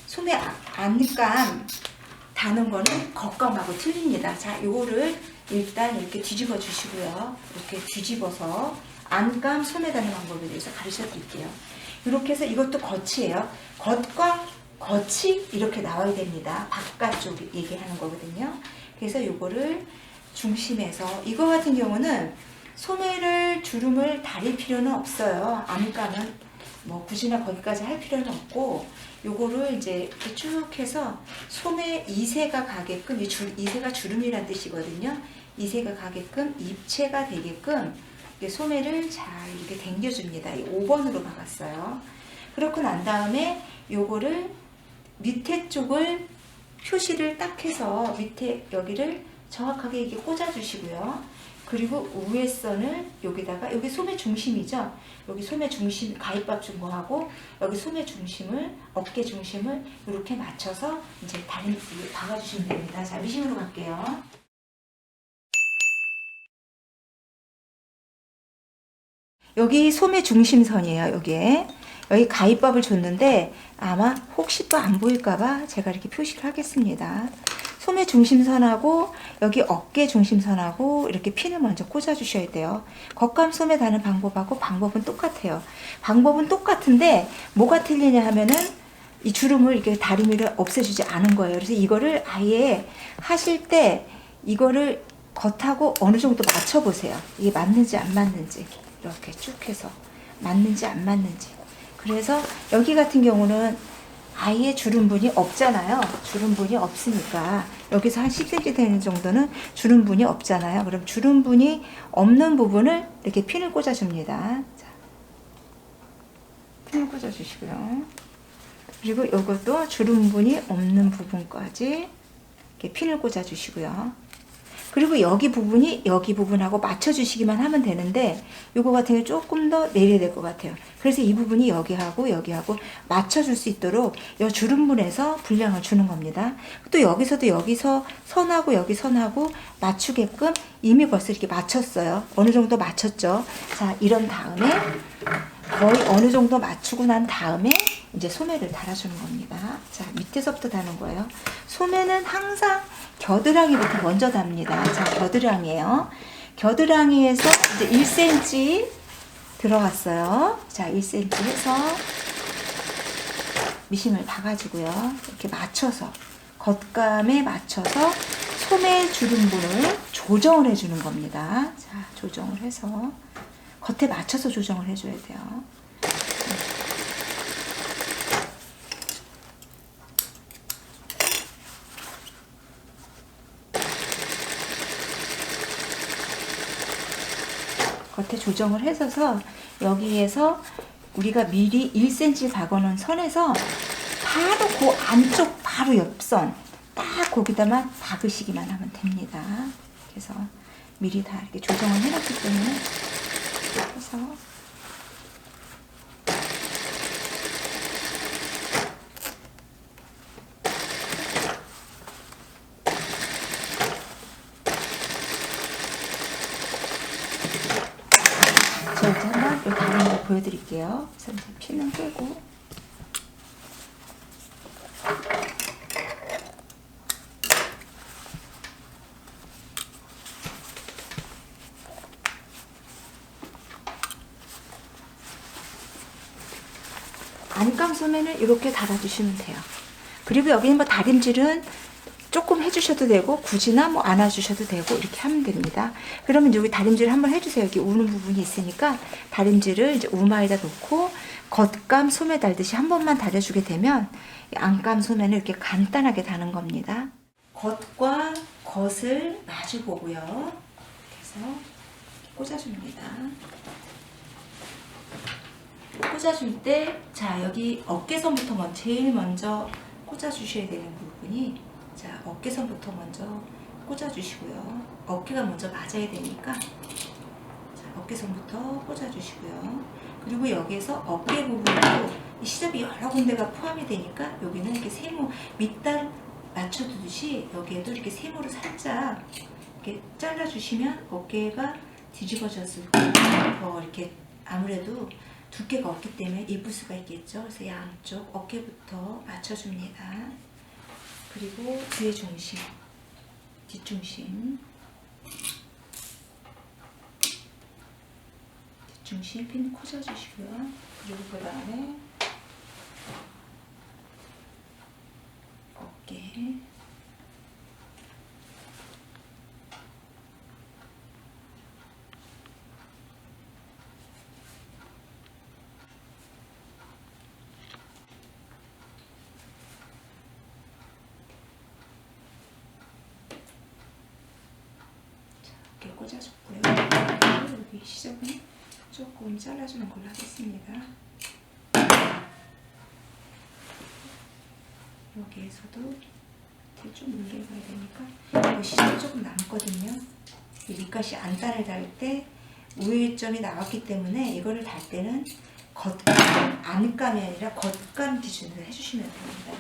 소매 안감 다는 거는 겉감하고 틀립니다. 자, 요거를 일단 이렇게 뒤집어 주시고요. 이렇게 뒤집어서 안감 소매 다는 방법에 대해서 가르쳐 드릴게요. 이렇게 해서 이것도 겉이에요. 겉과 겉이 이렇게 나와야 됩니다. 바깥쪽 얘기하는 거거든요. 그래서 요거를 중심에서 이거 같은 경우는 소매를 주름을 다릴 필요는 없어요. 안감은 뭐 굳이나 거기까지 할 필요는 없고 요거를 이제 이렇게 쭉 해서 소매 2세가 가게끔, 이세가 주름이란 뜻이거든요. 2세가 가게끔 입체가 되게끔 소매를 잘 이렇게 당겨줍니다. 5번으로 박았어요. 그렇고 난 다음에 요거를 밑에 쪽을 표시를 딱 해서 밑에 여기를 정확하게 이렇게 꽂아주시고요. 그리고 위에 선을 여기다가, 여기 소매 중심이죠. 여기 소매 중심, 가위밥 준 거하고 여기 소매 중심을, 어깨 중심을 이렇게 맞춰서 이제 다리 박아주시면 됩니다. 자, 미싱으로 갈게요. 여기 소매 중심선이에요. 여기 가위밥을 줬는데 아마 혹시 또 안 보일까봐 제가 이렇게 표시를 하겠습니다. 소매 중심선하고 여기 어깨 중심선하고 이렇게 핀을 먼저 꽂아 주셔야 돼요. 겉감 소매 다는 방법하고 방법은 똑같아요. 방법은 똑같은데 뭐가 틀리냐 하면은 이 주름을 이렇게 다리미를 없애주지 않은 거예요. 그래서 이거를 아예 하실 때 이거를 겉하고 어느 정도 맞춰 보세요. 이게 맞는지 안 맞는지. 이렇게 쭉 해서 맞는지 안 맞는지. 그래서 여기 같은 경우는 아예 주름분이 없잖아요. 주름분이 없으니까 여기서 한 10cm 되는 정도는 주름분이 없잖아요. 그럼 주름분이 없는 부분을 이렇게 핀을 꽂아줍니다. 자, 핀을 꽂아주시고요. 그리고 이것도 주름분이 없는 부분까지 이렇게 핀을 꽂아주시고요. 그리고 여기 부분하고 맞춰주시기만 하면 되는데 이거 같은 경우 조금 더 내려야 될 것 같아요. 그래서 이 부분이 여기하고 맞춰줄 수 있도록 이 주름분에서 분량을 주는 겁니다. 또 여기서도 여기서 선하고 여기 선하고 맞추게끔 이미 벌써 이렇게 맞췄어요. 어느 정도 맞췄죠. 자, 이런 다음에 거의 어느 정도 맞추고 난 다음에 이제 소매를 달아주는 겁니다. 자, 밑에서부터 다는 거예요. 소매는 항상 겨드랑이부터 먼저 답니다. 자, 겨드랑이에요. 겨드랑이에서 이제 1cm 들어갔어요. 자, 1cm 해서 미싱을 박아주고요. 이렇게 맞춰서 겉감에 맞춰서 소매 주름분을 조정을 해주는 겁니다. 자, 조정을 해서 겉에 맞춰서 조정을 해줘야 돼요. 겉에 조정을 해서서 여기에서 우리가 미리 1cm 박아놓은 선에서 바로 그 안쪽 바로 옆선 딱 거기다만 박으시기만 하면 됩니다. 그래서 미리 다 이렇게 조정을 해놨기 때문에 해서 자, 이제 한번 이 다른 거 보여드릴게요. 그래서 이제 피는 끄고 안감 소매는 이렇게 달아주시면 돼요. 그리고 여기는 뭐 다림질은 조금 해주셔도 되고 굳이나 뭐 안 해주셔도 되고 이렇게 하면 됩니다. 그러면 여기 다림질을 한번 해주세요. 여기 우는 부분이 있으니까 다림질을 이제 우마에다 놓고 겉감 소매 달듯이 한 번만 다려주게 되면 안감 소매는 이렇게 간단하게 다는 겁니다. 겉과 겉을 마주 보고요. 그래서 꽂아줍니다. 꽂아줄 때, 자, 여기 어깨선부터 제일 먼저 꽂아주셔야 되는 부분이, 자, 어깨선부터 먼저 꽂아주시고요. 어깨가 먼저 맞아야 되니까, 자, 어깨선부터 꽂아주시고요. 그리고 여기에서 어깨 부분도 시접이 여러 군데가 포함이 되니까 여기는 이렇게 세모, 밑단 맞춰두듯이 여기에도 이렇게 세모를 살짝 이렇게 잘라주시면 어깨가 뒤집어졌을 때 더 이렇게 아무래도 두께가 없기 때문에 입을 수가 있겠죠. 그래서 양쪽 어깨부터 맞춰줍니다. 그리고 뒤에 중심, 뒷중심, 뒷중심 핀 꽂아주시고요. 그리고 그 다음에 어깨, 이렇게 꽂아줬고요. 여기 시접은 조금 잘라주는 걸로 하겠습니다. 여기에서도 이렇게 좀 올려봐야 되니까 이 시접이 조금 남거든요. 이 밑가시 안단을 달 때 우회점이 나왔기 때문에 이거를 달 때는 겉감, 안감이 아니라 겉감 기준으로 해주시면 됩니다.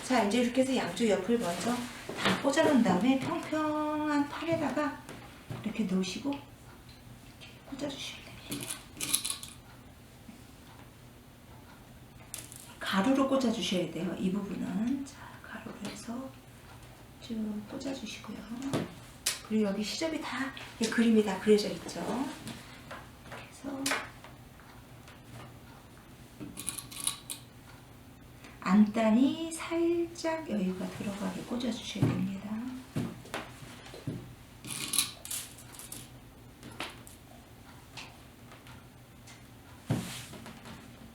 자, 이제 이렇게 해서 양쪽 옆을 먼저 다 꽂아놓은 다음에 평평한 팔에다가 이렇게 놓으시고 이렇게 꽂아주시면 됩니다. 가루로 꽂아주셔야 돼요. 이 부분은. 자, 가루로 해서 쭉 꽂아주시고요. 그리고 여기 시접이 다, 그림이 다 그려져 있죠. 그래서 안단이 살짝 여유가 들어가게 꽂아주셔야 됩니다.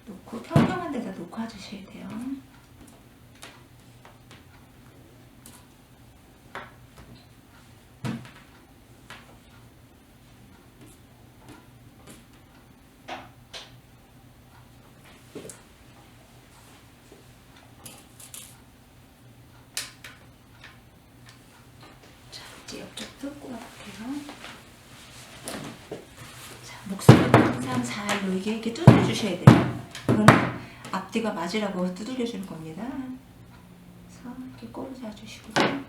놓고 평평한 데다 놓고 와주셔야 돼요. 이제 옆쪽도 꽂아볼게요. 자, 목소리는 항상 잘 놓이게 이렇게 두드려주셔야 돼요. 이거는 앞뒤가 맞으라고 두드려주는 겁니다. 그래서 이렇게 꽂아주시고요.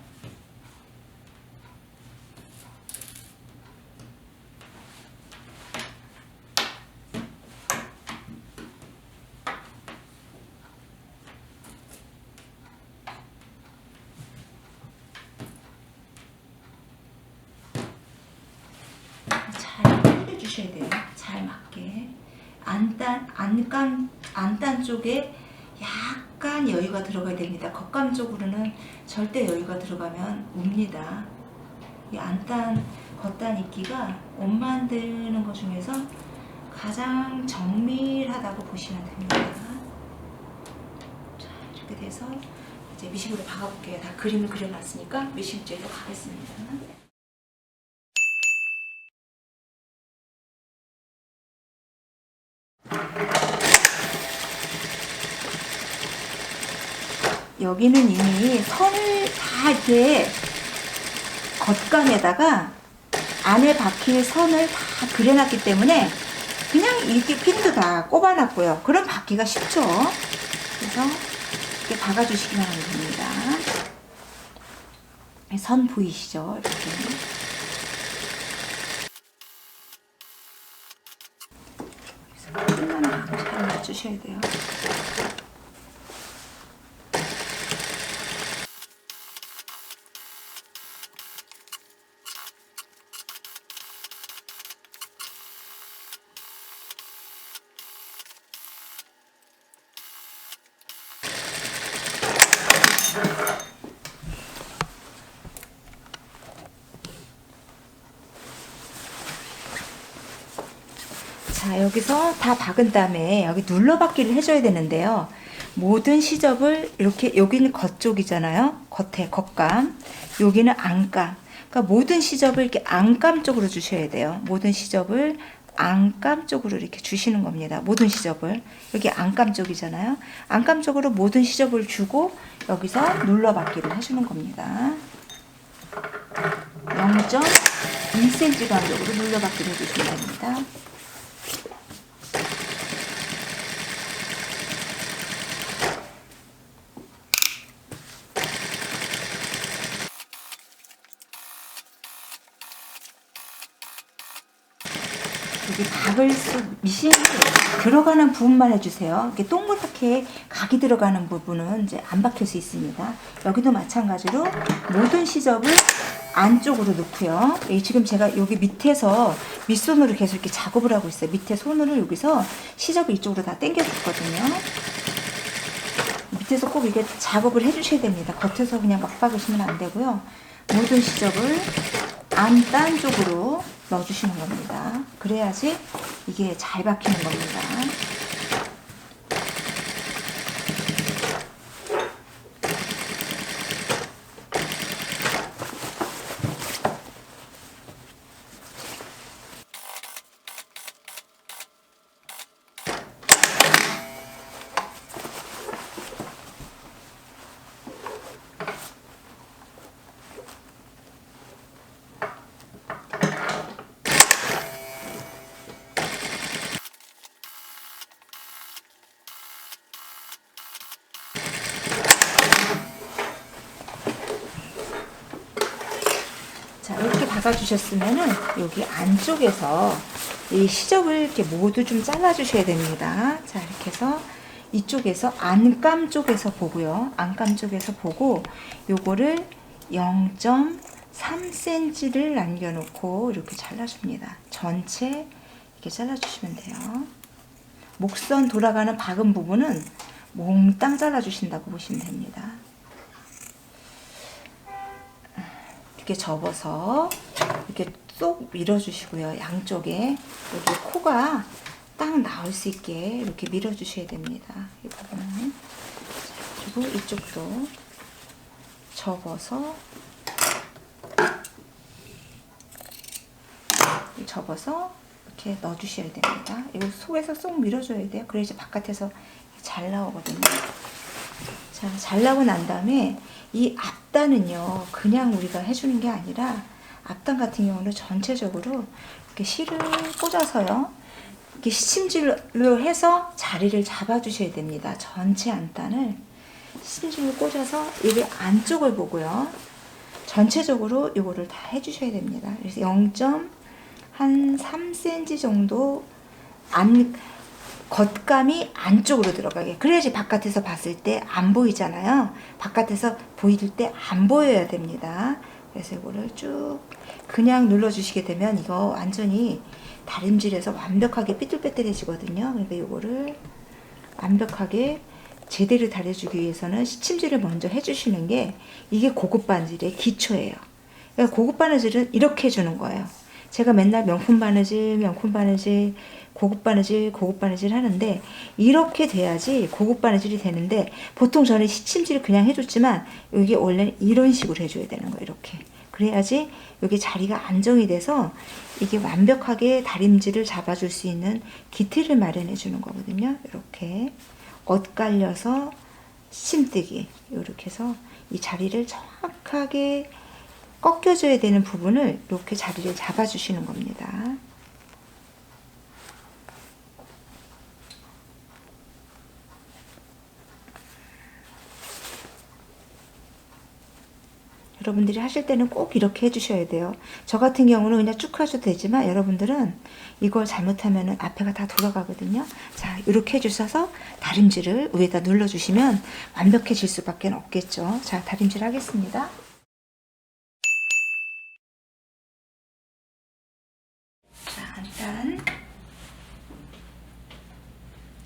주셔야 돼요. 잘 맞게. 안단 쪽에 약간 여유가 들어가야 됩니다. 겉감 쪽으로는 절대 여유가 들어가면 웁니다. 이 안단, 겉단 입기가 옷 만드는 것 중에서 가장 정밀하다고 보시면 됩니다. 자, 이렇게 돼서 이제 미싱으로 박아볼게요. 다 그림을 그려놨으니까 미싱제로 가겠습니다. 여기는 이미 선을 다 이렇게 겉감에다가 안에 박힐 선을 다 그려놨기 때문에 그냥 이렇게 핀도 다 꼽아놨고요. 그럼 박기가 쉽죠. 그래서 이렇게 박아주시기만 하면 됩니다. 선 보이시죠? 이렇게. 끝나는 잘 맞추셔야 돼요. 자, 여기서 다 박은 다음에 여기 눌러박기를 해줘야 되는데요. 모든 시접을 이렇게, 여기는 겉쪽이잖아요. 겉에 겉감, 여기는 안감. 그러니까 모든 시접을 이렇게 안감 쪽으로 주셔야 돼요. 모든 시접을 안감 쪽으로 이렇게 주시는 겁니다. 모든 시접을. 여기 안감 쪽이잖아요. 안감 쪽으로 모든 시접을 주고 여기서 눌러박기를 해주는 겁니다. 0.1cm 간격으로 눌러박기를 해주시면 됩니다. 여기 각을 미싱이 들어가는 부분만 해주세요. 이렇게 동그랗게 각이 들어가는 부분은 이제 안 박힐 수 있습니다. 여기도 마찬가지로 모든 시접을 안쪽으로 넣고요. 지금 제가 여기 밑에서 밑손으로 계속 이렇게 작업을 하고 있어요. 밑에 손으로 여기서 시접을 이쪽으로 다 당겨줬거든요. 밑에서 꼭 이게 작업을 해주셔야 됩니다. 겉에서 그냥 막 박으시면 안 되고요. 모든 시접을 안단 쪽으로 넣어주시는 겁니다. 그래야지 이게 잘 박히는 겁니다. 자, 이렇게 박아주셨으면은 여기 안쪽에서 이 시접을 이렇게 모두 좀 잘라주셔야 됩니다. 자, 이렇게 해서 이쪽에서 안감 쪽에서 보고요. 안감 쪽에서 보고 요거를 0.3cm를 남겨놓고 이렇게 잘라줍니다. 전체 이렇게 잘라주시면 돼요. 목선 돌아가는 박은 부분은 몽땅 잘라주신다고 보시면 됩니다. 이렇게 접어서 이렇게 쏙 밀어주시고요. 양쪽에 여기 코가 딱 나올 수 있게 이렇게 밀어주셔야 됩니다. 이 부분은. 그리고 이쪽도 접어서 이렇게 넣어주셔야 됩니다. 이거 속에서 쏙 밀어줘야 돼요. 그래야지 바깥에서 잘 나오거든요. 자, 잘 나오고 난 다음에 이 앞단은요, 그냥 우리가 해주는 게 아니라 앞단 같은 경우는 전체적으로 이렇게 실을 꽂아서요, 이렇게 시침질로 해서 자리를 잡아주셔야 됩니다. 전체 안단을 시침질로 꽂아서 여기 안쪽을 보고요, 전체적으로 이거를 다 해주셔야 됩니다. 그래서 0.3cm 정도 겉감이 안쪽으로 들어가게. 그래야지 바깥에서 봤을 때 안 보이잖아요. 바깥에서 보일 때 안 보여야 됩니다. 그래서 이거를 쭉 그냥 눌러주시게 되면 이거 완전히 다림질에서 완벽하게 삐뚤빼뚤해지거든요. 그러니까 이거를 완벽하게 제대로 다려주기 위해서는 시침질을 먼저 해주시는 게 이게 고급 바느질의 기초예요. 그러니까 고급 바느질은 이렇게 해주는 거예요. 제가 맨날 명품 바느질, 고급 바느질 하는데 이렇게 돼야지 고급 바느질이 되는데, 보통 저는 시침질을 그냥 해줬지만 이게 원래는 이런 식으로 해줘야 되는 거예요. 이렇게. 그래야지 여기 자리가 안정이 돼서 이게 완벽하게 다림질을 잡아줄 수 있는 기틀을 마련해 주는 거거든요. 이렇게 엇갈려서 시침뜨기, 이렇게 해서 이 자리를 정확하게 꺾여줘야 되는 부분을 이렇게 자리를 잡아주시는 겁니다. 여러분들이 하실 때는 꼭 이렇게 해주셔야 돼요. 저 같은 경우는 그냥 쭉 하셔도 되지만 여러분들은 이걸 잘못하면 앞에가 다 돌아가거든요. 자, 이렇게 해주셔서 다림질을 위에다 눌러주시면 완벽해질 수밖에 없겠죠. 자, 다림질 하겠습니다. 자, 일단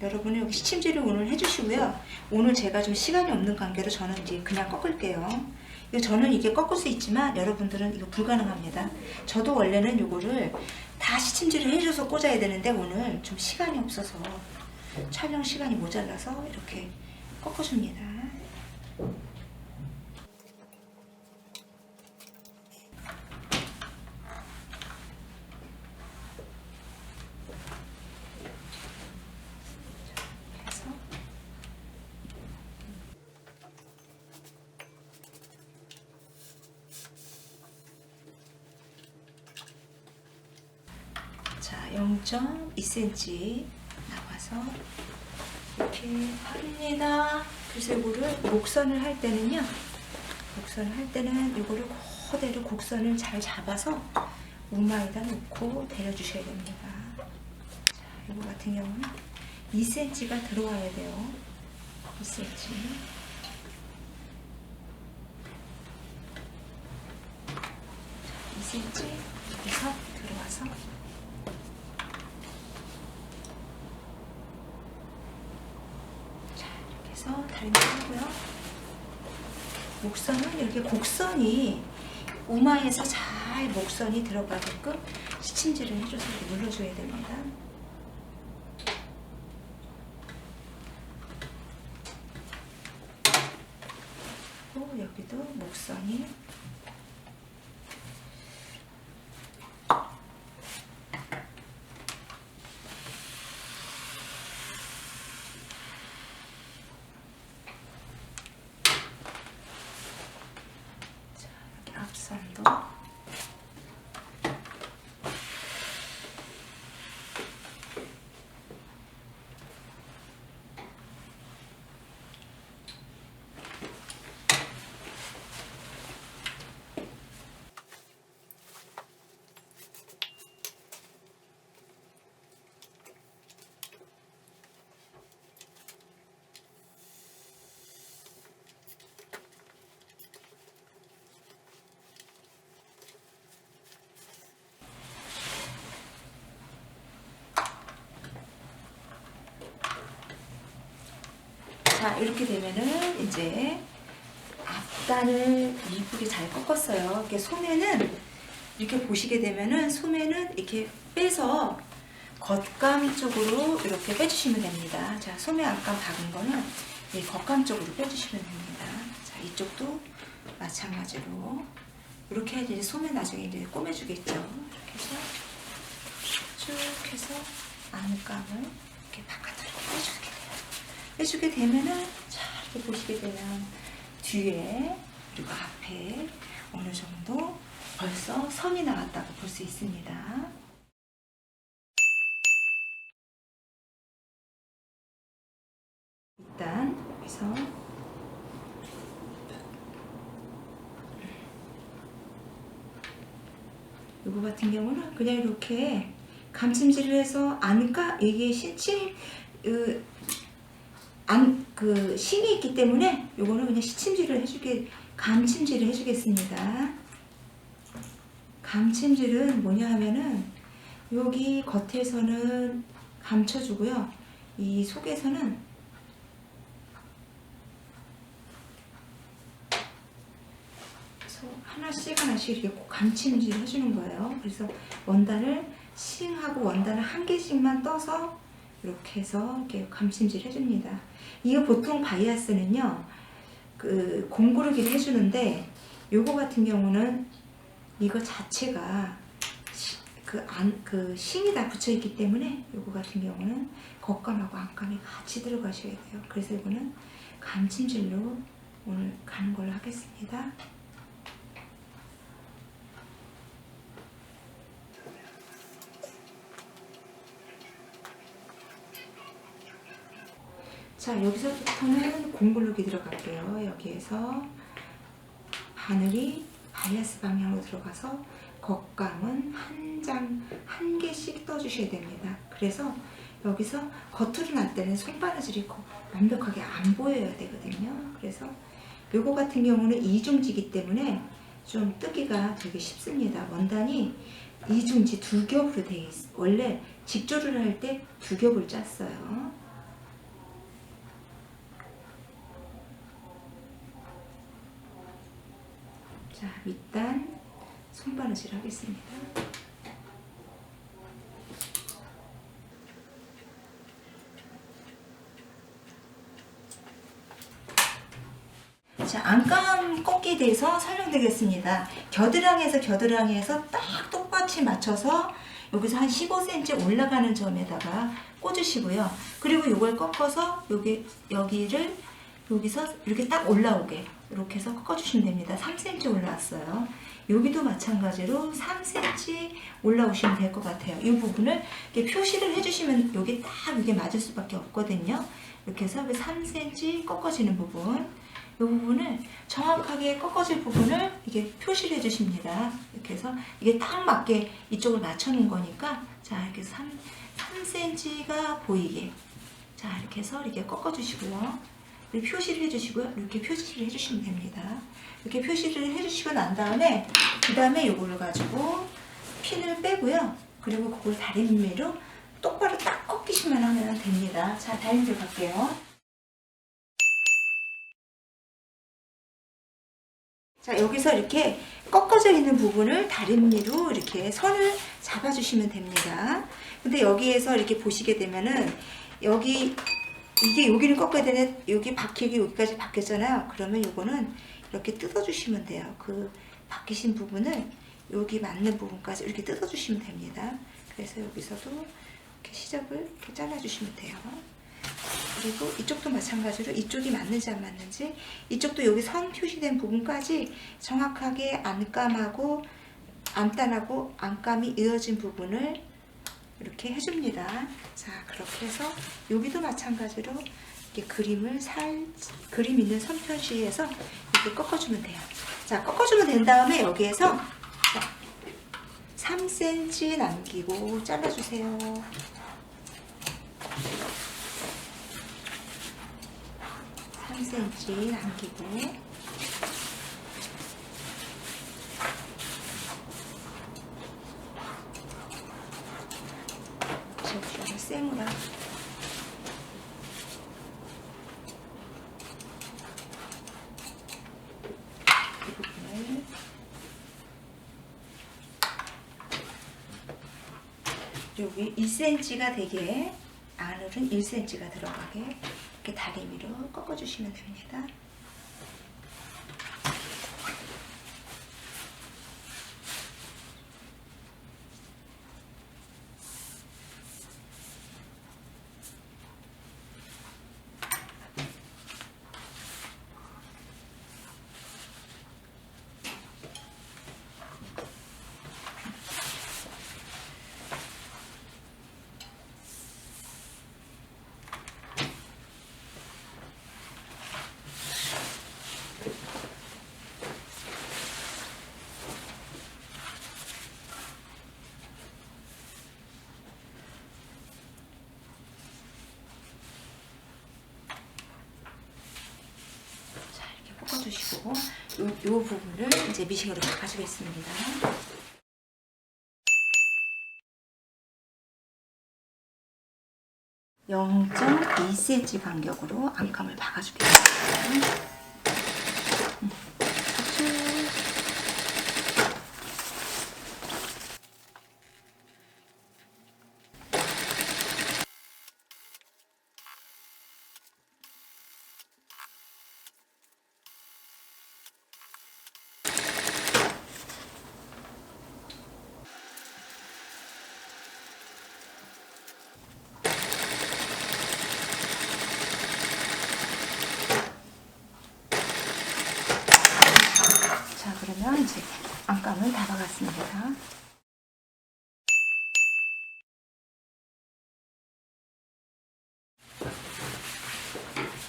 여러분은 여기 시침질을 오늘 해주시고요. 오늘 제가 좀 시간이 없는 관계로 저는 이제 그냥 꺾을게요. 저는 이게 꺾을 수 있지만 여러분들은 이거 불가능합니다. 저도 원래는 요거를 다 시침질을 해줘서 꽂아야 되는데 오늘 좀 시간이 없어서 촬영 시간이 모자라서 이렇게 꺾어줍니다. 자, 0.2cm 나와서 이렇게 합니다. 빗쇄고를 곡선을 할 때는요, 곡선을 할 때는 이거를 그대로 곡선을 잘 잡아서 우마에다 놓고 데려주셔야 됩니다. 자, 이거 같은 경우는 2cm가 들어와야 돼요. 2cm. 2cm 여기서 들어와서 다리를 하고요. 목선은 이렇게 곡선이 우마에서 잘 목선이 들어가게끔 시침질을 해줘서 이렇게 눌러줘야 됩니다. 그리고 여기도 목선이 앞선도 자, 이렇게 되면은 이제 앞단을 이쁘게 잘 꺾었어요. 이렇게 소매는 이렇게 보시게 되면은 소매는 이렇게 빼서 겉감 쪽으로 이렇게 빼주시면 됩니다. 자, 소매 앞감 박은 거는 이 겉감 쪽으로 빼주시면 됩니다. 자, 이쪽도 마찬가지로 이렇게 해야지 소매 나중에 이제 꼬매주겠죠. 이렇게 해서 쭉 해서 안감을 이렇게 바깥으로 빼주게 돼요. 빼주게 되면은 자, 이렇게 보시게 되면 뒤에 그리고 앞에 어느 정도 벌써 선이 나왔다고 볼 수 있습니다. 일단 여기서 이거 같은 경우는 그냥 이렇게 감침질을 해서 안까 이게 시침 그 신이 있기 때문에 요거는 그냥 시침질을 해주게 감침질을 해주겠습니다. 감침질은 뭐냐 하면은 여기 겉에서는 감춰주고요, 이 속에서는 하나씩 하나씩 이렇게 감침질 해주는 거예요. 그래서 원단을 싱하고 원단을 한 개씩만 떠서 이렇게 해서 이렇게 감침질 해줍니다. 이거 보통 바이아스는요, 그 공구르기를 해주는데 요거 같은 경우는 이거 자체가 그 싱이 다 붙여 있기 때문에 요거 같은 경우는 겉감하고 안감이 같이 들어가셔야 돼요. 그래서 이거는 감침질로 오늘 가는 걸로 하겠습니다. 자, 여기서부터는 공구르기 들어갈게요. 여기에서 바늘이 바이아스 방향으로 들어가서 겉감은 한 개씩 떠주셔야 됩니다. 그래서 여기서 겉으로 날 때는 손바느질이 완벽하게 안 보여야 되거든요. 그래서 요거 같은 경우는 이중지기 때문에 좀 뜨기가 되게 쉽습니다. 원단이 이중지 두 겹으로 되어 있어요. 원래 직조를 할 때 두 겹을 짰어요. 자, 밑단 손바느질 하겠습니다. 자, 안감 꺾기에 대해서 설명드리겠습니다. 겨드랑이에서 딱 똑같이 맞춰서 여기서 한 15cm 올라가는 점에다가 꽂으시고요. 그리고 이걸 꺾어서 여기를 여기서 이렇게 딱 올라오게 이렇게 해서 꺾어주시면 됩니다. 3cm 올라왔어요. 여기도 마찬가지로 3cm 올라오시면 될 것 같아요. 이 부분을 이렇게 표시를 해주시면 여기 딱 이게 맞을 수밖에 없거든요. 이렇게 해서 3cm 꺾어지는 부분, 이 부분을 정확하게 꺾어질 부분을 이게 표시를 해주십니다. 이렇게 해서 이게 딱 맞게 이쪽을 맞춰놓은 거니까, 자, 이렇게 3cm가 보이게, 자, 이렇게 해서 이렇게 꺾어주시고요. 이렇게 표시를 해주시고요. 이렇게 표시를 해주시면 됩니다. 이렇게 표시를 해주시고 난 다음에, 그 다음에 이거를 가지고 핀을 빼고요. 그리고 그걸 다리미로 똑바로 딱 꺾이시면 하면 됩니다. 자, 다리미로 갈게요. 자, 여기서 이렇게 꺾어져 있는 부분을 다리미로 이렇게 선을 잡아주시면 됩니다. 근데 여기에서 이렇게 보시게 되면은 여기를 꺾어야 되는데 여기 박히기 여기까지 박혔잖아요. 그러면 이거는 이렇게 뜯어주시면 돼요. 그 박히신 부분을 여기 맞는 부분까지 이렇게 뜯어주시면 됩니다. 그래서 여기서도 이렇게 시접을 이렇게 잘라주시면 돼요. 그리고 이쪽도 마찬가지로 이쪽이 맞는지 안 맞는지, 이쪽도 여기 선 표시된 부분까지 정확하게 안감하고 안단하고 안감이 이어진 부분을 이렇게 해줍니다. 자, 그렇게 해서 여기도 마찬가지로 이렇게 그림 있는 선 표시에서 이렇게 꺾어주면 돼요. 자, 꺾어주면 된 다음에 여기에서 3cm 남기고 잘라주세요. cm 남기고, 저기 쌩으로 이 부분을 여기 1cm가 되게, 안으로는 1cm가 들어가게 이렇게 다리미로 꺾어주시면 됩니다. 꺾어주시고, 요 부분을 이제 미싱으로 바꿔주겠습니다. (0.2cm) 간격으로 안감을 박아주겠습니다. 그러면 이제 안감을 다 박았습니다.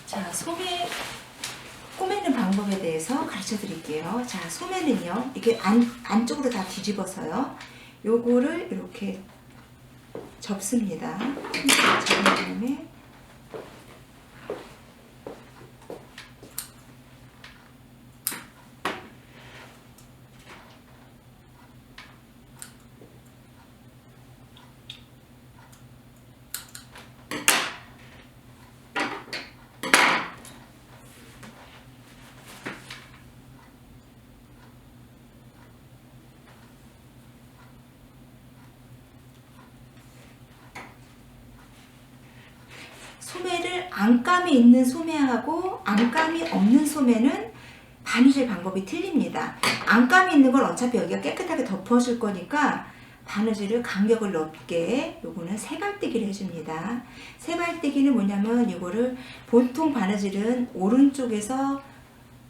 자, 소매 꼬매는 방법에 대해서 가르쳐 드릴게요. 자, 소매는요, 이게 안쪽으로 다 뒤집어서요, 요거를 이렇게 접습니다. 접은 다음에 소매를 안감이 있는 소매하고 안감이 없는 소매는 바느질 방법이 틀립니다. 안감이 있는 건 어차피 여기가 깨끗하게 덮어줄 거니까 바느질을 간격을 넓게, 요거는 세발뜨기를 해줍니다. 세발뜨기는 뭐냐면 이거를 보통 바느질은 오른쪽에서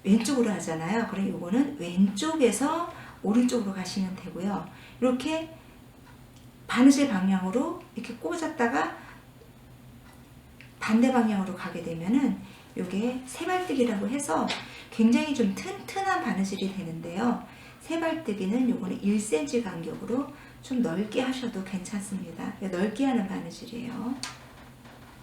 왼쪽으로 하잖아요. 그럼 요거는 왼쪽에서 오른쪽으로 가시면 되고요. 이렇게 바느질 방향으로 이렇게 꽂았다가 반대 방향으로 가게 되면은 요게 세발뜨기라고 해서 굉장히 좀 튼튼한 바느질이 되는데요. 세발뜨기는 요거는 1cm 간격으로 좀 넓게 하셔도 괜찮습니다. 넓게 하는 바느질이에요.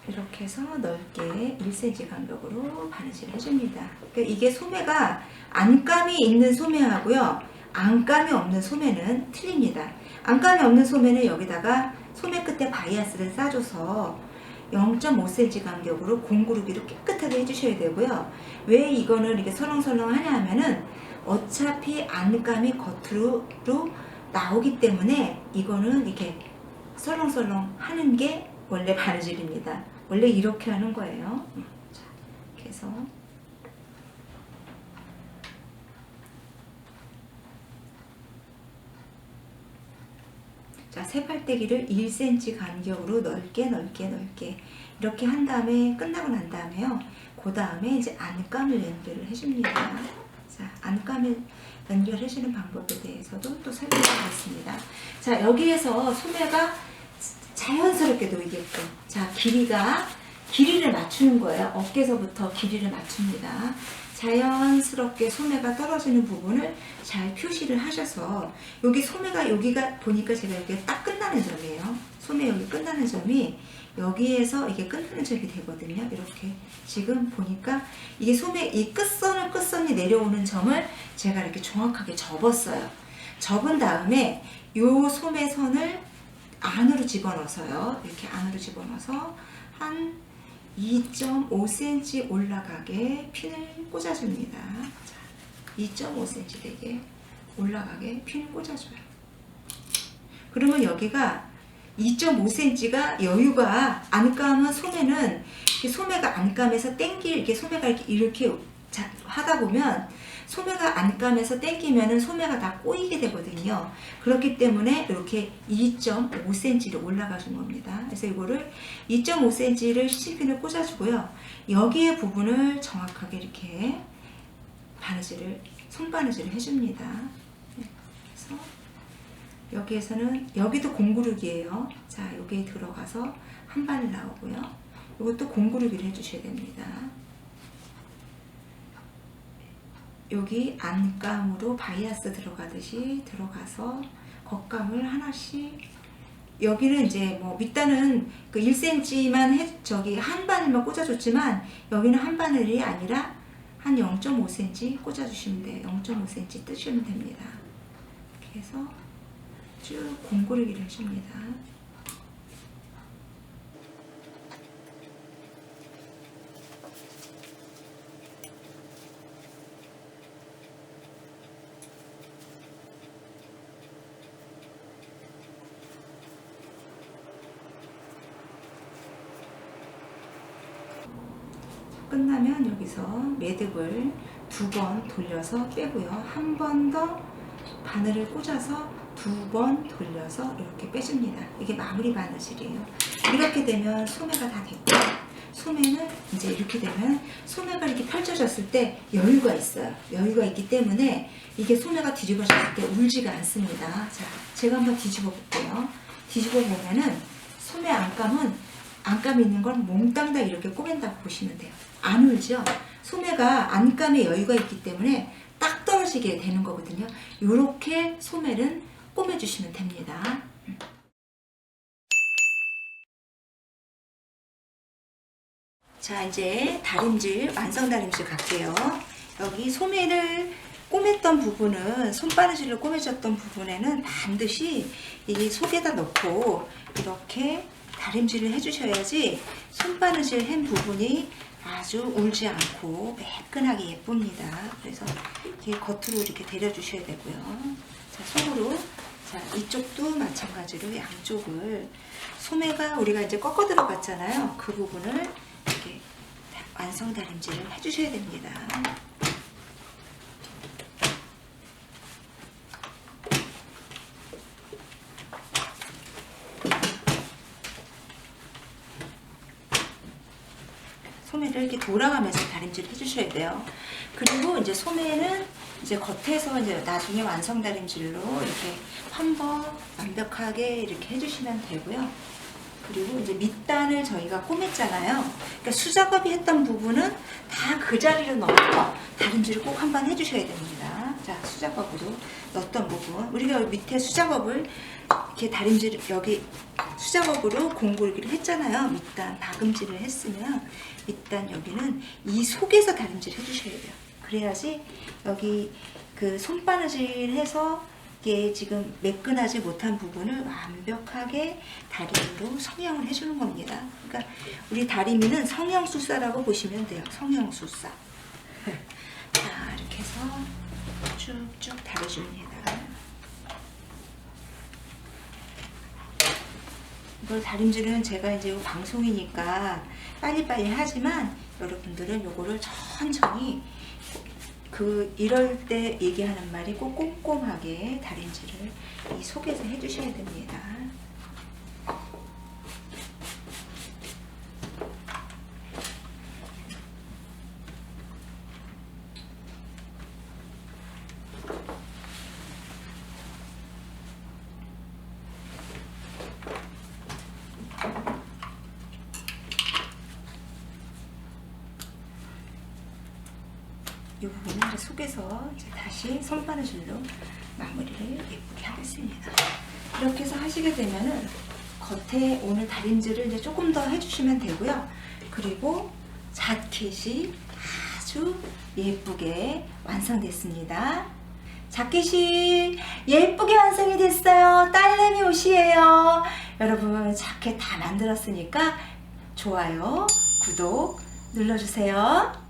이렇게 해서 넓게 1cm 간격으로 바느질 해줍니다. 그러니까 이게 소매가 안감이 있는 소매하고요, 안감이 없는 소매는 틀립니다. 안감이 없는 소매는 여기다가 소매 끝에 바이아스를 싸줘서 0.5cm 간격으로 공구르기를 깨끗하게 해주셔야 되고요. 왜 이거는 이렇게 설렁설렁 하냐 하면은 어차피 안감이 겉으로 나오기 때문에 이거는 이렇게 설렁설렁 하는 게 원래 바느질입니다. 원래 이렇게 하는 거예요. 자, 이렇게 해서 자, 세발뜨기를 1cm 간격으로 넓게 이렇게 한 다음에 끝나고 난 다음에요. 그 다음에 이제 안감을 연결을 해줍니다. 자, 안감을 연결해주는 방법에 대해서도 또 설명드리겠습니다. 자, 여기에서 소매가 자연스럽게 놓이게끔, 자, 길이를 맞추는 거예요. 어깨에서부터 길이를 맞춥니다. 자연스럽게 소매가 떨어지는 부분을 잘 표시를 하셔서, 여기 소매가 여기가 보니까 제가 여기 딱 끝나는 점이에요. 소매 여기 끝나는 점이 여기에서 이게 끝나는 점이 되거든요. 이렇게 지금 보니까 이게 소매 이 끝선이 내려오는 점을 제가 이렇게 정확하게 접었어요. 접은 다음에 요 소매선을 안으로 집어넣어서요. 이렇게 안으로 집어넣어서 한 2.5cm 올라가게 핀을 꽂아줍니다. 2.5cm 되게 올라가게 핀을 꽂아줘요. 그러면 여기가 2.5cm가 여유가, 안감은 소매는 소매가 안감에서 이렇게 소매가 이렇게 하다 보면 소매가 안감에서 당기면은 소매가 다 꼬이게 되거든요. 그렇기 때문에 이렇게 2.5cm로 올라가 준 겁니다. 그래서 이거를 2.5cm를 시침핀을 꽂아주고요. 여기에 부분을 정확하게 이렇게 손바느질을 해줍니다. 그래서 여기에서는, 여기도 공구르기예요. 자, 여기에 들어가서 한 바늘 나오고요. 이것도 공구르기를 해주셔야 됩니다. 여기 안감으로 바이아스 들어가듯이 들어가서 겉감을 하나씩, 여기는 이제 뭐 밑단은 그 1cm만 저기 한 바늘만 꽂아줬지만 여기는 한 바늘이 아니라 한 0.5cm 꽂아주시면 돼요. 0.5cm 뜨시면 됩니다. 이렇게 해서 쭉 공구르기를 해줍니다. 끝나면 여기서 매듭을 2번 돌려서 빼고요. 한 번 더 바늘을 꽂아서 2번 돌려서 이렇게 빼줍니다. 이게 마무리 바느질이에요. 이렇게 되면 소매가 다 됐고, 소매는 이제 이렇게 되면 소매가 이렇게 펼쳐졌을 때 여유가 있어요. 여유가 있기 때문에 이게 소매가 뒤집어졌을 때 울지가 않습니다. 자, 제가 한번 뒤집어 볼게요. 뒤집어 보면은 소매 안감이 있는 건 몽땅 다 이렇게 꼬맨다고 보시면 돼요. 안 울죠? 소매가 안감에 여유가 있기 때문에 딱 떨어지게 되는 거거든요. 이렇게 소매를 꼬매주시면 됩니다. 자, 이제 다림질, 완성 다림질 갈게요. 여기 소매를 꼬맸던 부분은, 손바느질로 꼬매졌던 부분에는 반드시 이 속에다 넣고 이렇게 다림질을 해주셔야지 손바느질 한 부분이 아주 울지 않고 매끈하게 예쁩니다. 그래서 이렇게 겉으로 이렇게 데려주셔야 되고요. 자, 속으로, 자, 이쪽도 마찬가지로 양쪽을, 소매가 우리가 이제 꺾어 들어갔잖아요. 그 부분을 이렇게 완성 다림질을 해주셔야 됩니다. 바퀴를 이렇게 돌아가면서 다림질을 해주셔야 돼요. 그리고 이제 소매는 이제 겉에서 이제 나중에 완성 다림질로 이렇게 한번 완벽하게 이렇게 해주시면 되고요. 그리고 이제 밑단을 저희가 꼬맸잖아요. 그러니까 수작업이 했던 부분은 다 그 자리로 넣어서 다림질을 꼭 한번 해주셔야 됩니다. 자, 수작업으로 넣었던 부분, 우리가 밑에 수작업을 이렇게 다림질 여기 수작업으로 공굴기를 했잖아요. 밑단 박음질을 했으면 밑단 여기는 이 속에서 다림질 해주셔야 돼요. 그래야지 여기 그 손바느질 해서 이게 지금 매끈하지 못한 부분을 완벽하게 다리미로 성형을 해주는 겁니다. 그러니까 우리 다리미는 성형술사라고 보시면 돼요. 성형술사. 자, 이렇게 해서 쭉쭉 다려줍니다. 이걸 다림질은 제가 이제 방송이니까 빨리빨리 하지만 여러분들은 요거를 천천히 이럴 때 얘기하는 말이 꼭 꼼꼼하게 다림질을 이 속에서 해주셔야 됩니다. 이 부분은 이제 속에서 이제 다시 손바느질로 마무리를 예쁘게 하겠습니다. 이렇게 해서 하시게 되면은 겉에 오늘 다림질을 이제 조금 더 해주시면 되고요. 그리고 자켓이 아주 예쁘게 완성됐습니다. 자켓이 예쁘게 완성이 됐어요. 딸내미 옷이에요. 여러분 자켓 다 만들었으니까 좋아요, 구독 눌러주세요.